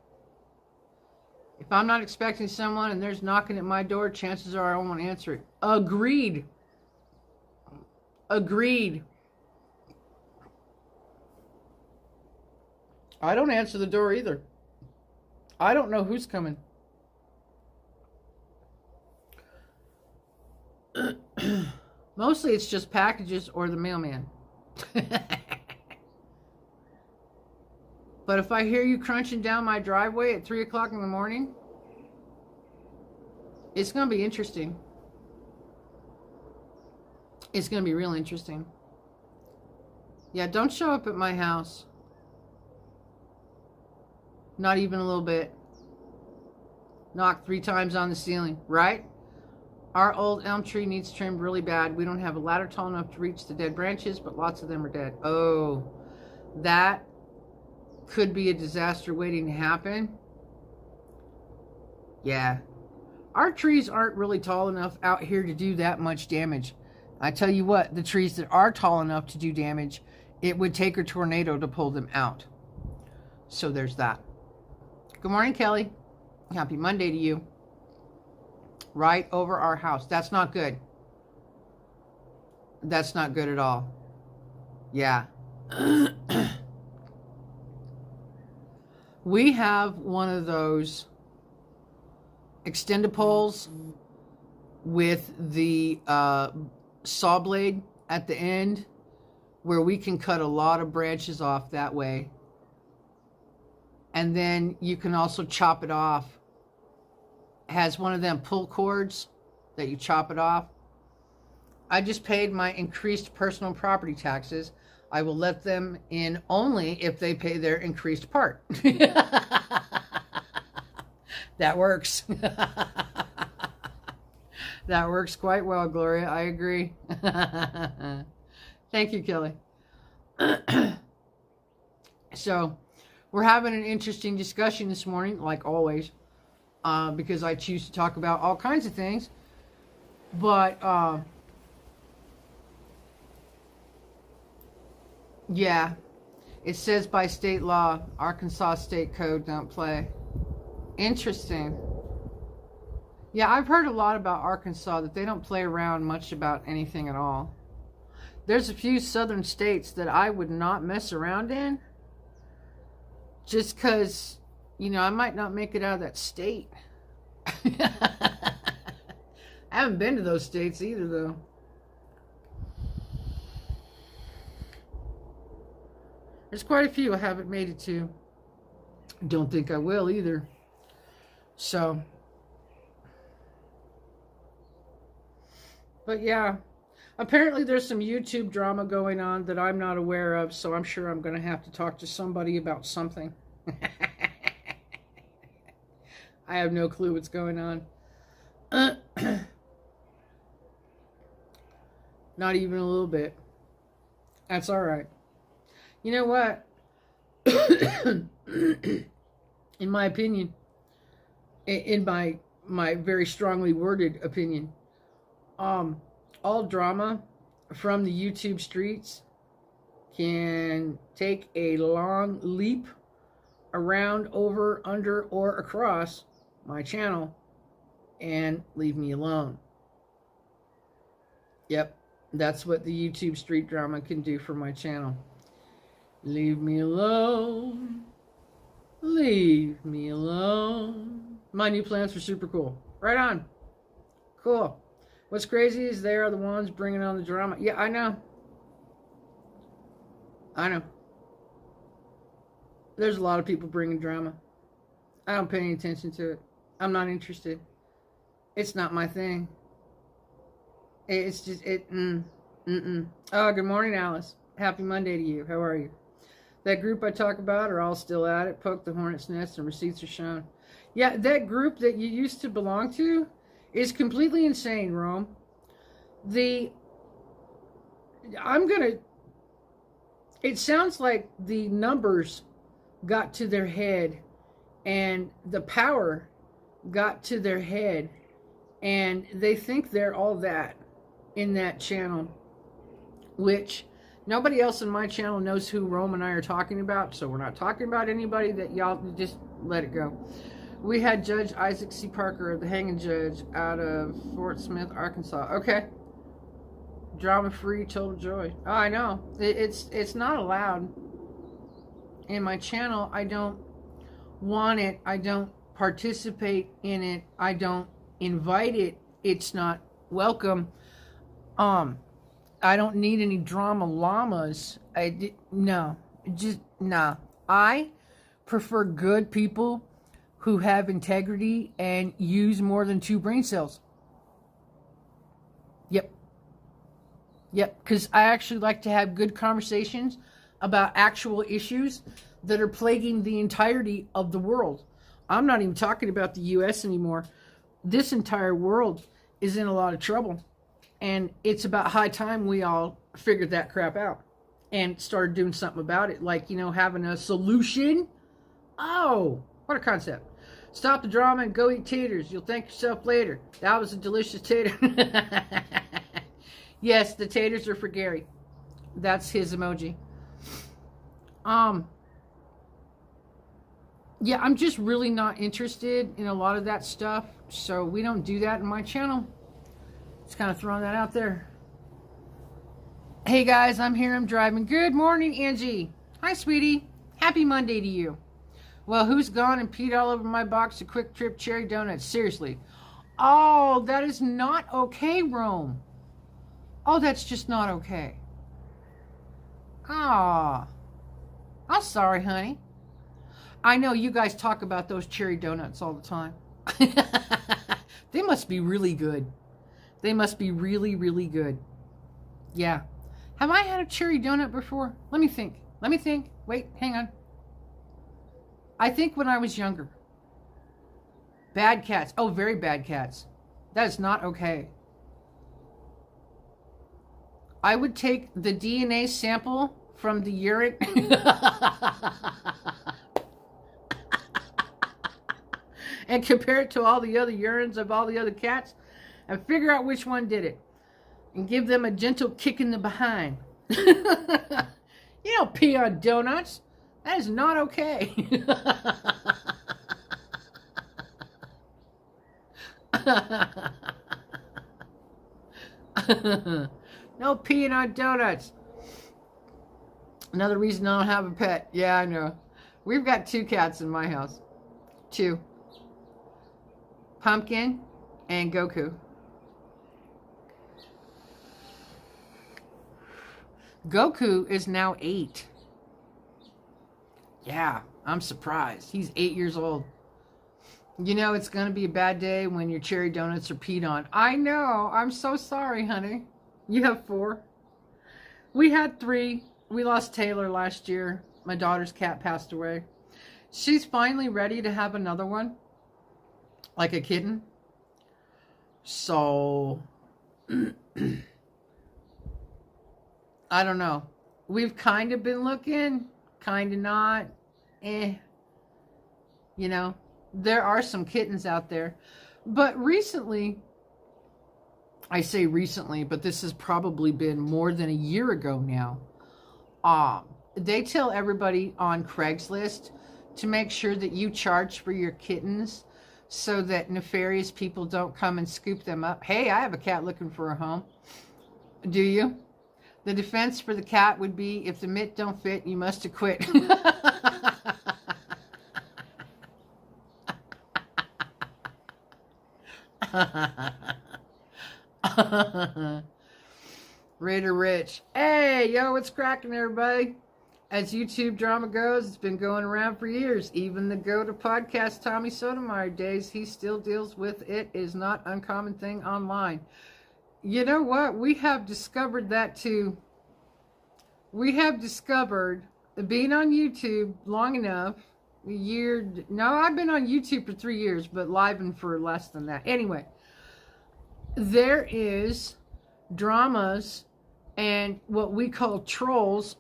If I'm not expecting someone and there's knocking at my door, chances are I won't answer it. Agreed. Agreed. I don't answer the door either. I don't know who's coming. Mostly it's just packages or the mailman. But if I hear you crunching down my driveway at 3 o'clock in the morning, it's going to be interesting. It's going to be real interesting. Yeah, don't show up at my house. Not even a little bit. Knock 3 times on the ceiling, right? Our old elm tree needs trimmed really bad. We don't have a ladder tall enough to reach the dead branches, but lots of them are dead. Oh, that could be a disaster waiting to happen. Yeah. Our trees aren't really tall enough out here to do that much damage. I tell you what, the trees that are tall enough to do damage, it would take a tornado to pull them out. So there's that. Good morning, Kelly. Happy Monday to you. Right over our house. That's not good. That's not good at all. Yeah. We have one of those extended poles with the saw blade at the end where we can cut a lot of branches off that way. And then you can also chop it off. It has one of them pull cords that you chop it off. I just paid my increased personal property taxes. I will let them in only if they pay their increased part. That works. That works quite well, Gloria. I agree. Thank you, Kelly. So, we're having an interesting discussion this morning, like always, because I choose to talk about all kinds of things. But, yeah, it says by state law, Arkansas state code don't play. Interesting. Yeah, I've heard a lot about Arkansas, that they don't play around much about anything at all. There's a few southern states that I would not mess around in, just because, you know, I might not make it out of that state. I haven't been to those states either, though. There's quite a few I haven't made it to. Don't think I will either. So, but yeah, apparently there's some YouTube drama going on that I'm not aware of, so I'm sure I'm going to have to talk to somebody about something. I have no clue what's going on. Not even a little bit. That's all right. You know what? In my opinion, in my very strongly worded opinion, all drama from the YouTube streets can take a long leap around, over, under, or across my channel and leave me alone. Yep, that's what the YouTube street drama can do for my channel. Leave me alone. Leave me alone. My new plans are super cool. Right on. Cool. What's crazy is they are the ones bringing on the drama. Yeah, I know. I know. There's a lot of people bringing drama. I don't pay any attention to it. I'm not interested. It's not my thing. It's just, Oh, good morning, Alice. Happy Monday to you. How are you? That group I talk about are all still at it. Poke the hornet's nest and receipts are shown. Yeah, that group that you used to belong to is completely insane, Rome. It sounds like the numbers got to their head and the power got to their head and they think they're all that in that channel, which nobody else in my channel knows who Rome and I are talking about, so we're not talking about anybody. That y'all just let it go. We had Judge Isaac C. Parker, the hanging judge, out of Fort Smith, Arkansas. Okay. Drama-free, total joy. Oh, I know. It's not allowed in my channel. I don't want it. I don't participate in it. I don't invite it. It's not welcome. I don't need any drama llamas. No. I prefer good people who have integrity and use more than 2 brain cells. Yep, because I actually like to have good conversations about actual issues that are plaguing the entirety of the world. I'm not even talking about the U.S. anymore. This entire world is in a lot of trouble. And it's about high time we all figured that crap out and started doing something about it. Like, you know, having a solution. Oh, what a concept. Stop the drama and go eat taters. You'll thank yourself later. That was a delicious tater. Yes, the taters are for Gary. That's his emoji. Yeah, I'm just really not interested in a lot of that stuff. So we don't do that in my channel. Just kind of throwing that out there. Hey guys, I'm here. I'm driving. Good morning, Angie. Hi, sweetie. Happy Monday to you. Well, who's gone and peed all over my box of Quick Trip cherry donuts? Seriously. Oh, that is not okay, Rome. Oh, that's just not okay. Ah, I'm sorry, honey. I know you guys talk about those cherry donuts all the time. They must be really good. They must be really, really good. Yeah. Have I had a cherry donut before? Let me think. Wait, hang on. I think when I was younger. Bad cats. Oh, very bad cats. That is not okay. I would take the DNA sample from the urine and compare it to all the other urines of all the other cats and figure out which one did it and give them a gentle kick in the behind. You don't pee on donuts. That is not okay. No peeing on donuts. Another reason I don't have a pet. Yeah, I know. We've got 2 cats in my house. 2. Pumpkin and Goku. Goku is now 8. Yeah, I'm surprised. He's 8 years old. You know, it's going to be a bad day when your cherry donuts are peed on. I know. I'm so sorry, honey. You have 4. We had 3. We lost Taylor last year. My daughter's cat passed away. She's finally ready to have another one. Like a kitten. So, I don't know. We've kind of been looking. Kind of not. You know, there are some kittens out there. But recently, I say recently, but this has probably been more than a year ago now. They tell everybody on Craigslist to make sure that you charge for your kittens so that nefarious people don't come and scoop them up. Hey, I have a cat looking for a home. Do you? The defense for the cat would be, if the mitt don't fit, you must acquit. Raider Rich. Hey, yo, what's cracking, everybody? As YouTube drama goes, it's been going around for years. Even the go-to podcast Tommy Sotomayor days, he still deals with it. Is not uncommon thing online. You know what? We have discovered that too. We have discovered, being on YouTube long enough, I've been on YouTube for 3 years, but live and for less than that. Anyway, there is dramas and what we call trolls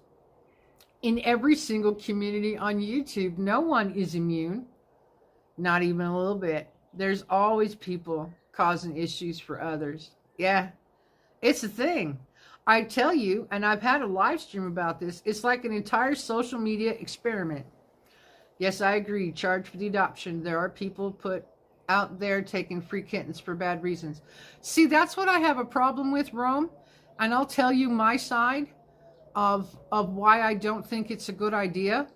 in every single community on YouTube. No one is immune, not even a little bit. There's always people causing issues for others. Yeah, it's a thing. I tell you, and I've had a live stream about this, it's like an entire social media experiment. Yes, I agree. Charge for the adoption. There are people put out there taking free kittens for bad reasons. See, that's what I have a problem with, Rome. And I'll tell you my side of why I don't think it's a good idea.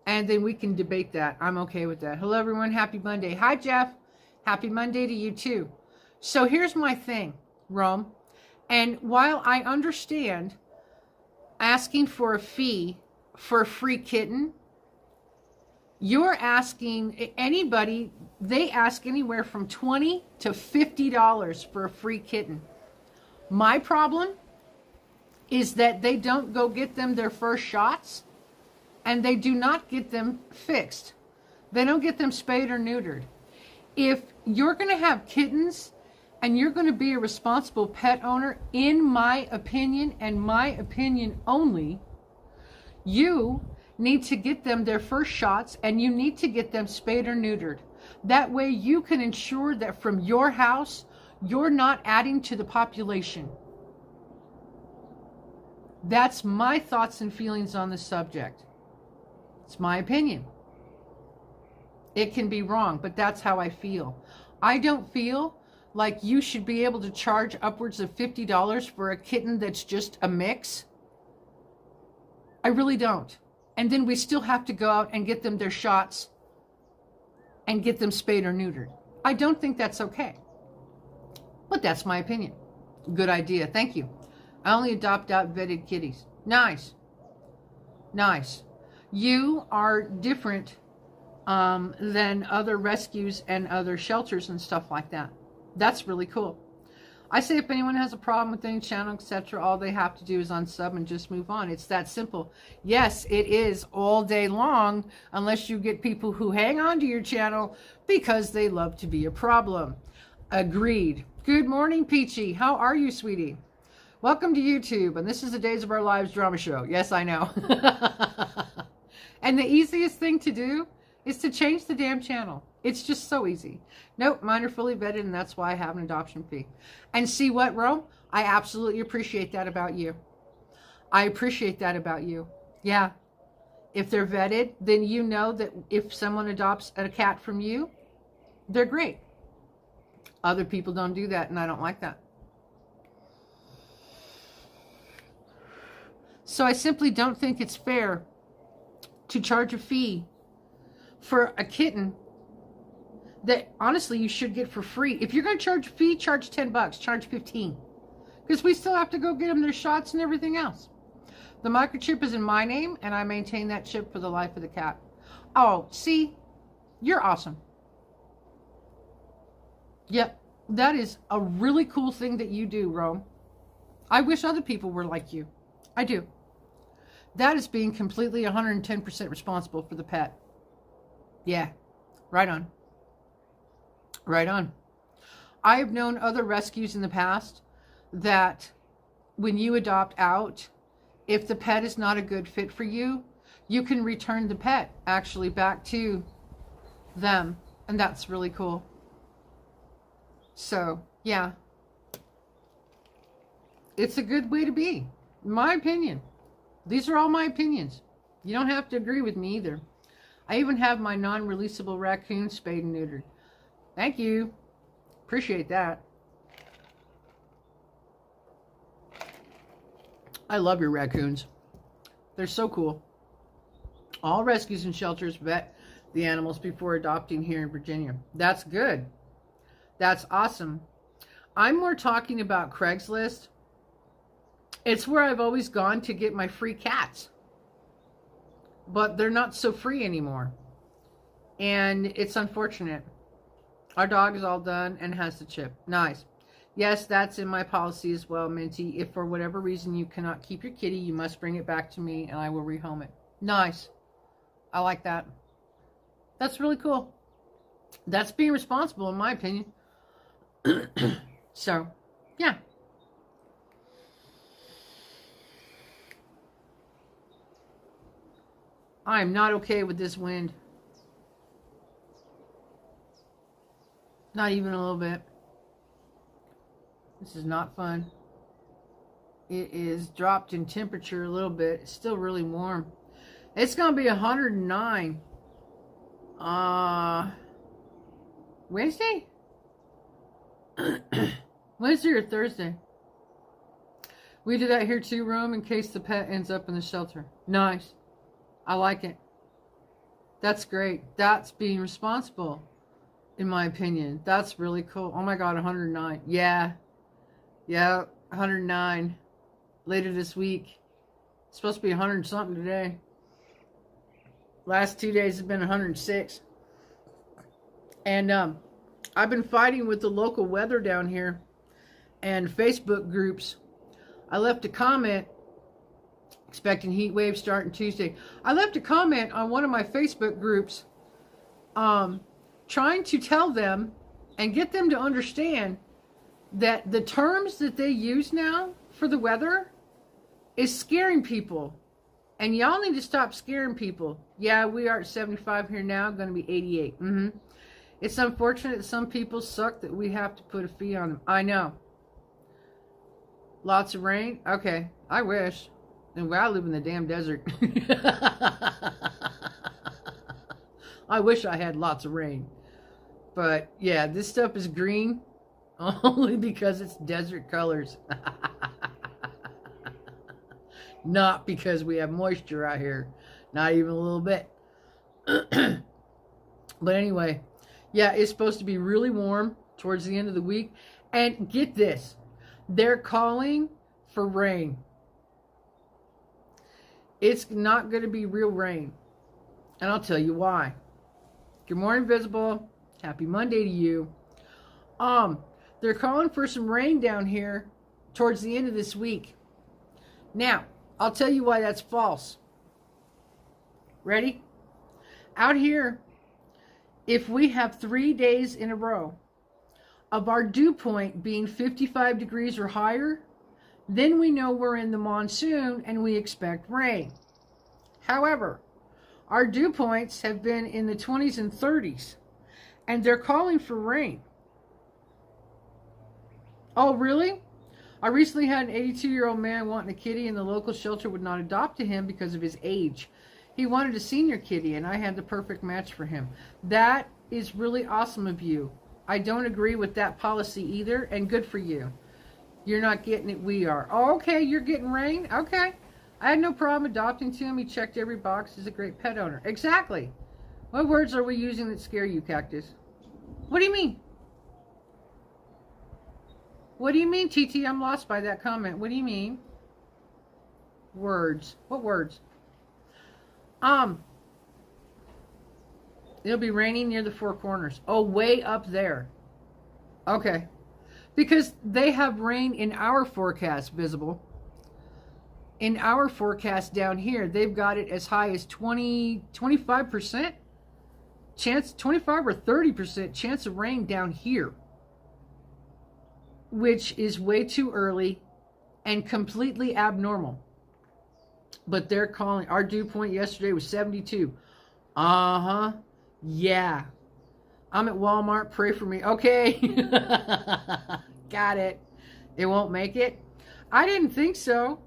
And then we can debate that. I'm okay with that. Hello, everyone. Happy Monday. Hi, Jeff. Happy Monday to you, too. So here's my thing, Rome. And while I understand asking for a fee for a free kitten, you're asking anybody, they ask anywhere from $20 to $50 for a free kitten. My problem is that they don't go get them their first shots, and they do not get them fixed. They don't get them spayed or neutered. If you're going to have kittens and you're going to be a responsible pet owner, in my opinion, and my opinion only, you need to get them their first shots, and you need to get them spayed or neutered. That way you can ensure that from your house, you're not adding to the population. That's my thoughts and feelings on the subject. It's my opinion. It can be wrong, but that's how I feel. I don't feel like you should be able to charge upwards of $50 for a kitten that's just a mix. I really don't. And then we still have to go out and get them their shots and get them spayed or neutered. I don't think that's okay. But that's my opinion. Good idea. Thank you. I only adopt out vetted kitties. Nice. Nice. You are different than other rescues and other shelters and stuff like that. That's really cool. I say if anyone has a problem with any channel, etc., all they have to do is unsub and just move on. It's that simple. Yes, it is all day long, unless you get people who hang on to your channel because they love to be a problem. Agreed. Good morning, Peachy. How are you, sweetie? Welcome to YouTube, and this is the Days of Our Lives drama show. Yes, I know. And the easiest thing to do is to change the damn channel. It's just so easy. Nope, mine are fully vetted, and that's why I have an adoption fee. And see what, Rome? I absolutely appreciate that about you. I appreciate that about you. Yeah. If they're vetted, then you know that if someone adopts a cat from you, they're great. Other people don't do that, and I don't like that. So I simply don't think it's fair to charge a fee for a kitten that honestly you should get for free. If you're going to charge a fee, charge $10, charge 15, because we still have to go get them their shots and everything else. The microchip is in my name, and I maintain that chip for the life of the cat. Oh, see, you're awesome. Yep, that is a really cool thing that you do, Rome. I wish other people were like you. I do. That is being completely 110% responsible for the pet. Yeah, right on. Right on. I have known other rescues in the past that when you adopt out, if the pet is not a good fit for you, you can return the pet actually back to them. And that's really cool. So, yeah. It's a good way to be, in my opinion. These are all my opinions. You don't have to agree with me either. I even have my non-releasable raccoon spayed and neutered. Thank you. Appreciate that. I love your raccoons. They're so cool. All rescues and shelters vet the animals before adopting here in Virginia. That's good. That's awesome. I'm more talking about Craigslist. It's where I've always gone to get my free cats. But they're not so free anymore. And it's unfortunate. Our dog is all done and has the chip. Nice. Yes, that's in my policy as well, Minty. If for whatever reason you cannot keep your kitty, you must bring it back to me and I will rehome it. Nice. I like that. That's really cool. That's being responsible, in my opinion. So, yeah. I'm not okay with this wind. Not even a little bit. This is not fun. It is dropped in temperature a little bit. It's still really warm. It's going to be 109. Wednesday? Wednesday or Thursday? We do that here too, Rome, in case the pet ends up in the shelter. Nice. I like it. That's great. That's being responsible, in my opinion. That's really cool. Oh my God, 109. Yeah. Yeah, 109. Later this week. It's supposed to be 100 something today. Last 2 days have been 106. And I've been fighting with the local weather down here and Facebook groups. I left a comment expecting heat wave starting Tuesday. I left a comment on one of my Facebook groups trying to tell them and get them to understand that the terms that they use now for the weather is scaring people. And y'all need to stop scaring people. Yeah, we are at 75 here now, going to be 88. It's unfortunate that some people suck that we have to put a fee on them. I know. Lots of rain? Okay, I wish. And I live in the damn desert. I wish I had lots of rain. But yeah, this stuff is green only because it's desert colors. Not because we have moisture out here. Not even a little bit. But anyway, Yeah, it's supposed to be really warm towards the end of the week. And get this, they're calling for rain. It's not going to be real rain. And I'll tell you why. Good morning, Visible. Happy Monday to you. They're calling for some rain down here towards the end of this week. Now, I'll tell you why that's false. Ready? Out here, if we have 3 days in a row of our dew point being 55 degrees or higher, then we know we're in the monsoon and we expect rain. However, our dew points have been in the 20s and 30s, and they're calling for rain. Oh, really? I recently had an 82-year-old man wanting a kitty, and the local shelter would not adopt to him because of his age. He wanted a senior kitty, and I had the perfect match for him. That is really awesome of you. I don't agree with that policy either, and good for you. You're not getting it, we are. Oh, okay, you're getting rain? Okay. I had no problem adopting to him. He checked every box. He's a great pet owner. Exactly. What words are we using that scare you, Cactus? What do you mean? What do you mean, TT? I'm lost by that comment. What do you mean? Words. What words? It'll be raining near the Four Corners. Oh, way up there. Okay. Because they have rain in our forecast, Visible. In our forecast down here, they've got it as high as 25% chance, 25 or 30% chance of rain down here, which is way too early and completely abnormal. But they're calling, our dew point yesterday was 72. Uh-huh. Yeah. I'm at Walmart. Pray for me. Okay. Got it. It won't make it? I didn't think so.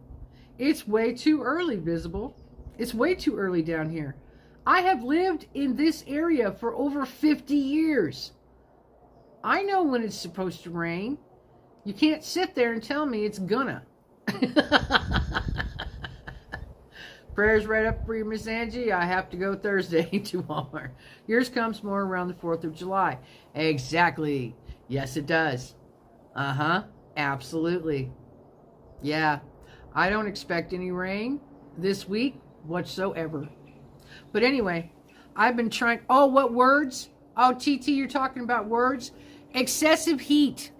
It's way too early, Visible. It's way too early down here. I have lived in this area for over 50 years. I know when it's supposed to rain. You can't sit there and tell me it's gonna. Prayers right up for you, Miss Angie. I have to go Thursday to Walmart. Yours comes more around the 4th of July. Exactly. Yes, it does. Uh-huh. Absolutely. Yeah. I don't expect any rain this week whatsoever. But anyway, I've been trying... Oh, what words? Oh, TT, you're talking about words? Excessive heat.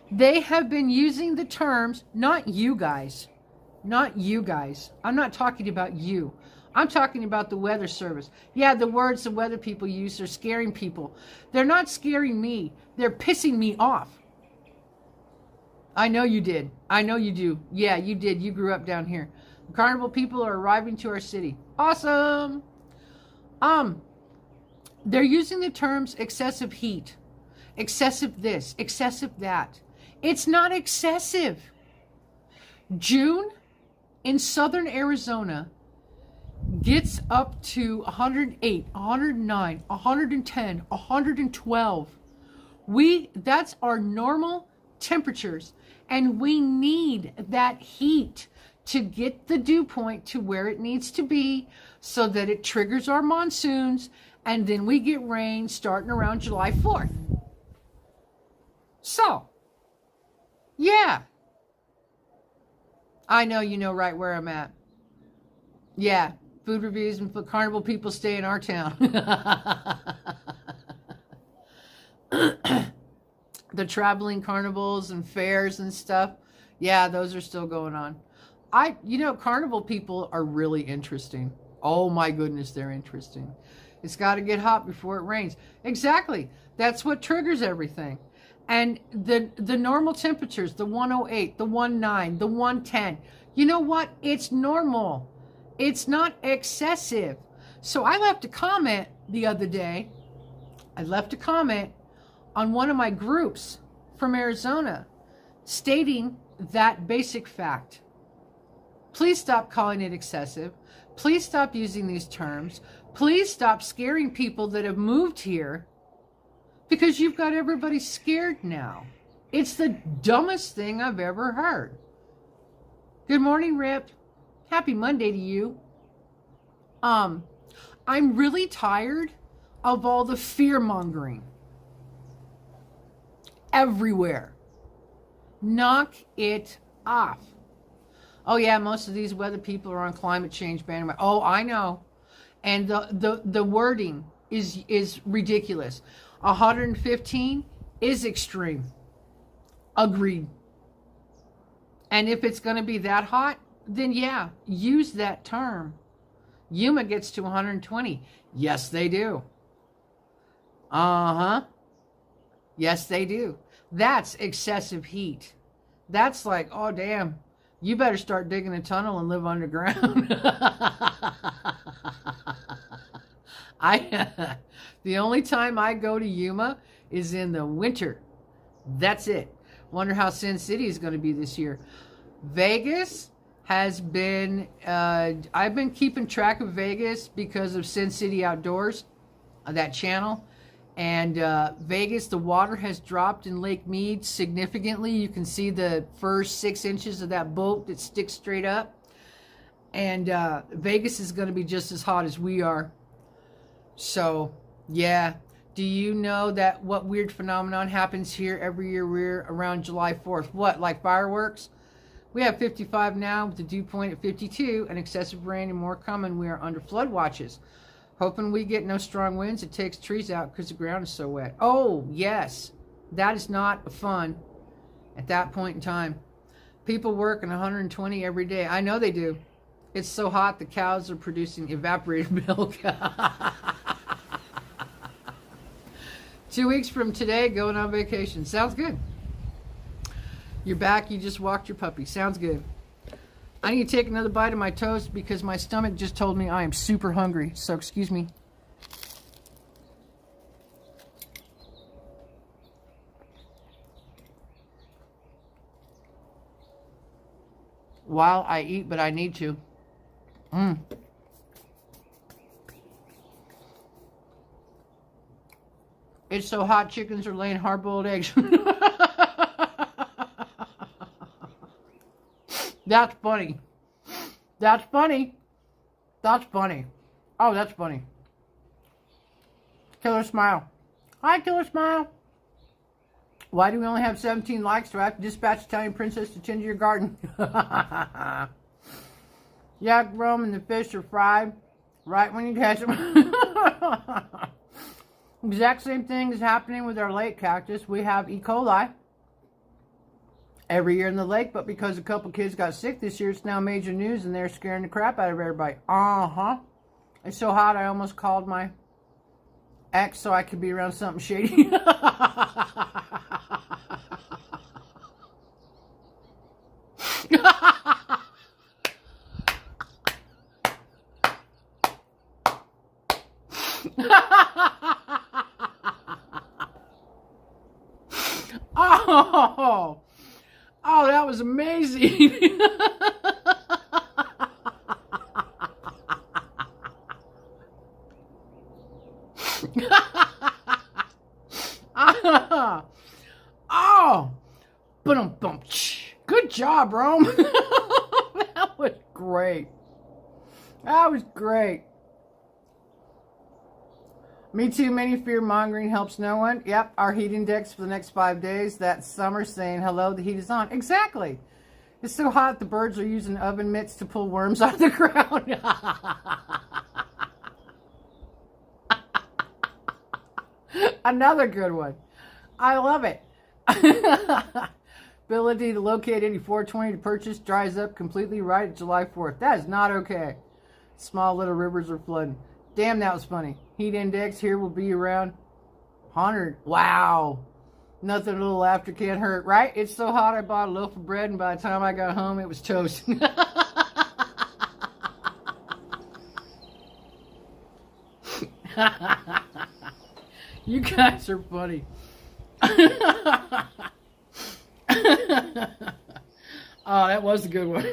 They have been using the terms, not you guys. Not you guys. I'm not talking about you. I'm talking about the weather service. Yeah, the words the weather people use are scaring people. They're not scaring me. They're pissing me off. I know you did. I know you do. Yeah, you did. You grew up down here. The carnival people are arriving to our city. Awesome. They're using the terms excessive heat, excessive this, excessive that. It's not excessive. June in southern Arizona gets up to 108, 109, 110, 112. That's our normal temperatures, and we need that heat to get the dew point to where it needs to be so that it triggers our monsoons, and then we get rain starting around July 4th. So, yeah. I know you know right where I'm at. Yeah, food reviews and carnival people stay in our town. The traveling carnivals and fairs and stuff. Yeah, those are still going on. Carnival people are really interesting. Oh my goodness, they're interesting. It's got to get hot before it rains. Exactly. That's what triggers everything. And the normal temperatures, the 108, the 19, the 110, you know what? It's normal. It's not excessive. So I left a comment the other day. I left a comment on one of my groups from Arizona stating that basic fact. Please stop calling it excessive. Please stop using these terms. Please stop scaring people that have moved here, because you've got everybody scared now. It's the dumbest thing I've ever heard. Good morning, Rip. Happy Monday to you. I'm really tired of all the fear mongering everywhere. Knock it off. Oh yeah, most of these weather people are on climate change bandwagon. Oh, I know. And the wording is ridiculous. 115 is extreme. Agreed. And if it's going to be that hot, then yeah, use that term. Yuma gets to 120. Yes, they do. Uh-huh. Yes, they do. That's excessive heat. That's like, oh, damn, you better start digging a tunnel and live underground. The only time I go to Yuma is in the winter. That's it. Wonder how Sin City is going to be this year. Vegas has been, I've been keeping track of Vegas because of Sin City Outdoors, that channel. And Vegas, the water has dropped in Lake Mead significantly. You can see the first 6 inches of that boat that sticks straight up. And Vegas is going to be just as hot as we are. So, yeah. Do you know that what weird phenomenon happens here every year around July 4th? What, like fireworks? We have 55 now with the dew point at 52 and excessive rain and more coming. We are under flood watches. Hoping we get no strong winds. It takes trees out because the ground is so wet. Oh, yes. That is not fun at that point in time. People work in 120 every day. I know they do. It's so hot the cows are producing evaporated milk. 2 weeks from today, going on vacation. Sounds good. You're back. You just walked your puppy. Sounds good. I need to take another bite of my toast because my stomach just told me I am super hungry. So excuse me. While I eat, but I need to. It's so hot, chickens are laying hard-boiled eggs. That's funny. That's funny. That's funny. Oh, that's funny. Killer Smile. Hi, Killer Smile. Why do we only have 17 likes? Do I have to dispatch Italian Princess to tend to your garden? Yak, Rome, and the fish are fried right when you catch them. Exact same thing is happening with our lake cactus. We have E. coli every year in the lake, but because a couple kids got sick this year, it's now major news, and they're scaring the crap out of everybody. It's so hot, I almost called my ex so I could be around something shady. Oh, that was amazing. Oh, good job, Rome. That was great. That was great. Me too, many fear mongering helps no one. Yep, our heat index for the next 5 days. That summer saying, hello, the heat is on. Exactly. It's so hot the birds are using oven mitts to pull worms out of the ground. Another good one. I love it. Ability to locate 8420 to purchase dries up completely right at July 4th. That is not okay. Small little rivers are flooding. Damn, that was funny. Heat index here will be around 100. Wow. Nothing a little laughter can't hurt, right? It's so hot I bought a loaf of bread, and by the time I got home, it was toast. You guys are funny. Oh, that was a good one.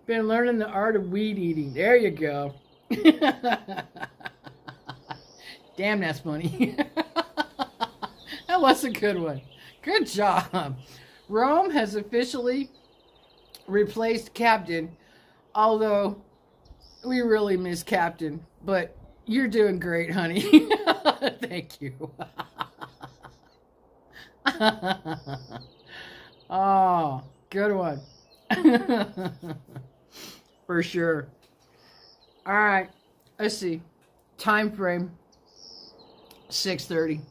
Been learning the art of weed eating. There you go. Damn, that's funny. That was a good one. Good job. Rome has officially replaced Captain, although we really miss Captain. But You're doing great, honey. Thank you. Oh, good one. For sure. All right. Let's see. Time frame 6:30.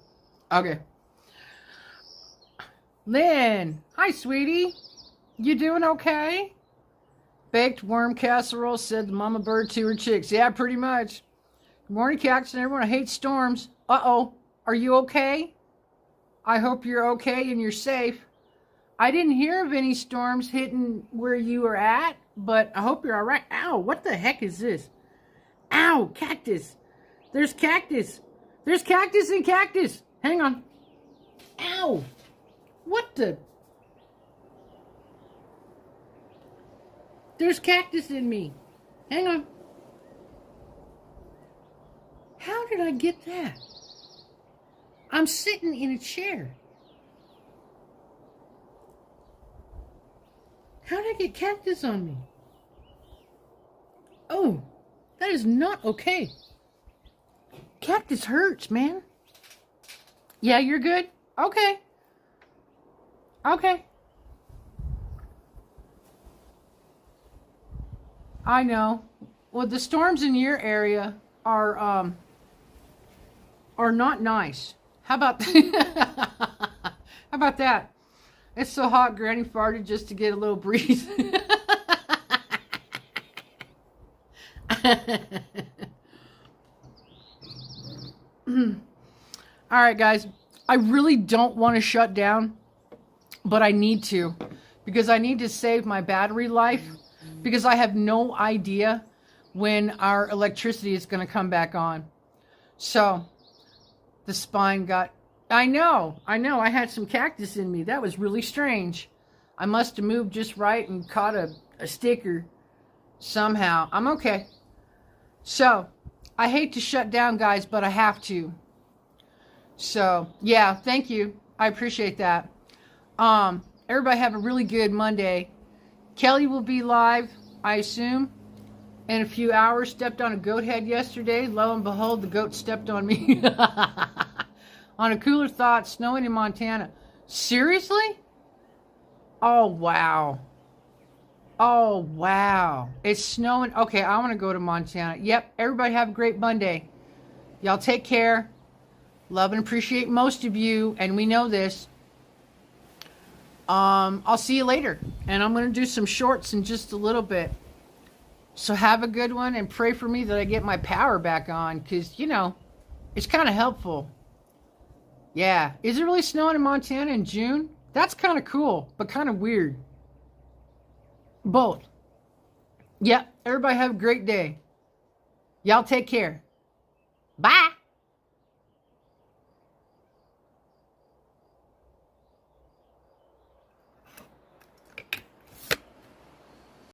Okay. Lynn. Hi, sweetie. You doing okay? Baked worm casserole, said the mama bird to her chicks. Yeah, pretty much. Good morning, Cactus and everyone. I hate storms. Uh-oh. Are you okay? I hope you're okay and you're safe. I didn't hear of any storms hitting where you are at, but I hope you're all right. Ow, what the heck is this? Ow, cactus. There's cactus. There's cactus and cactus. Hang on. Ow. What the? There's cactus in me. Hang on. How did I get that? I'm sitting in a chair. How did I get cactus on me? Oh, that is not okay. Cactus hurts, man. Yeah, you're good? Okay. Okay. I know. Well, the storms in your area are not nice. How about how about that? It's so hot, Granny farted just to get a little breeze. All right, guys. I really don't want to shut down, but I need to because I need to save my battery life because I have no idea when our electricity is going to come back on. So the spine got... I know. I had some cactus in me. That was really strange. I must have moved just right and caught a sticker somehow. I'm okay. So, I hate to shut down, guys, but I have to. So, yeah, thank you. I appreciate that. Everybody have a really good Monday. Kelly will be live, I assume, in a few hours. Stepped on a goat head yesterday. Lo and behold, the goat stepped on me. On a cooler thought, snowing in Montana. Seriously? Oh, wow. Oh, wow. It's snowing. Okay, I want to go to Montana. Yep, everybody have a great Monday. Y'all take care. Love and appreciate most of you, and we know this. I'll see you later. And I'm going to do some shorts in just a little bit. So have a good one, and pray for me that I get my power back on, because, you know, it's kind of helpful. Yeah. Is it really snowing in Montana in June? That's kind of cool, but kind of weird. Both. Yeah. Everybody have a great day. Y'all take care. Bye.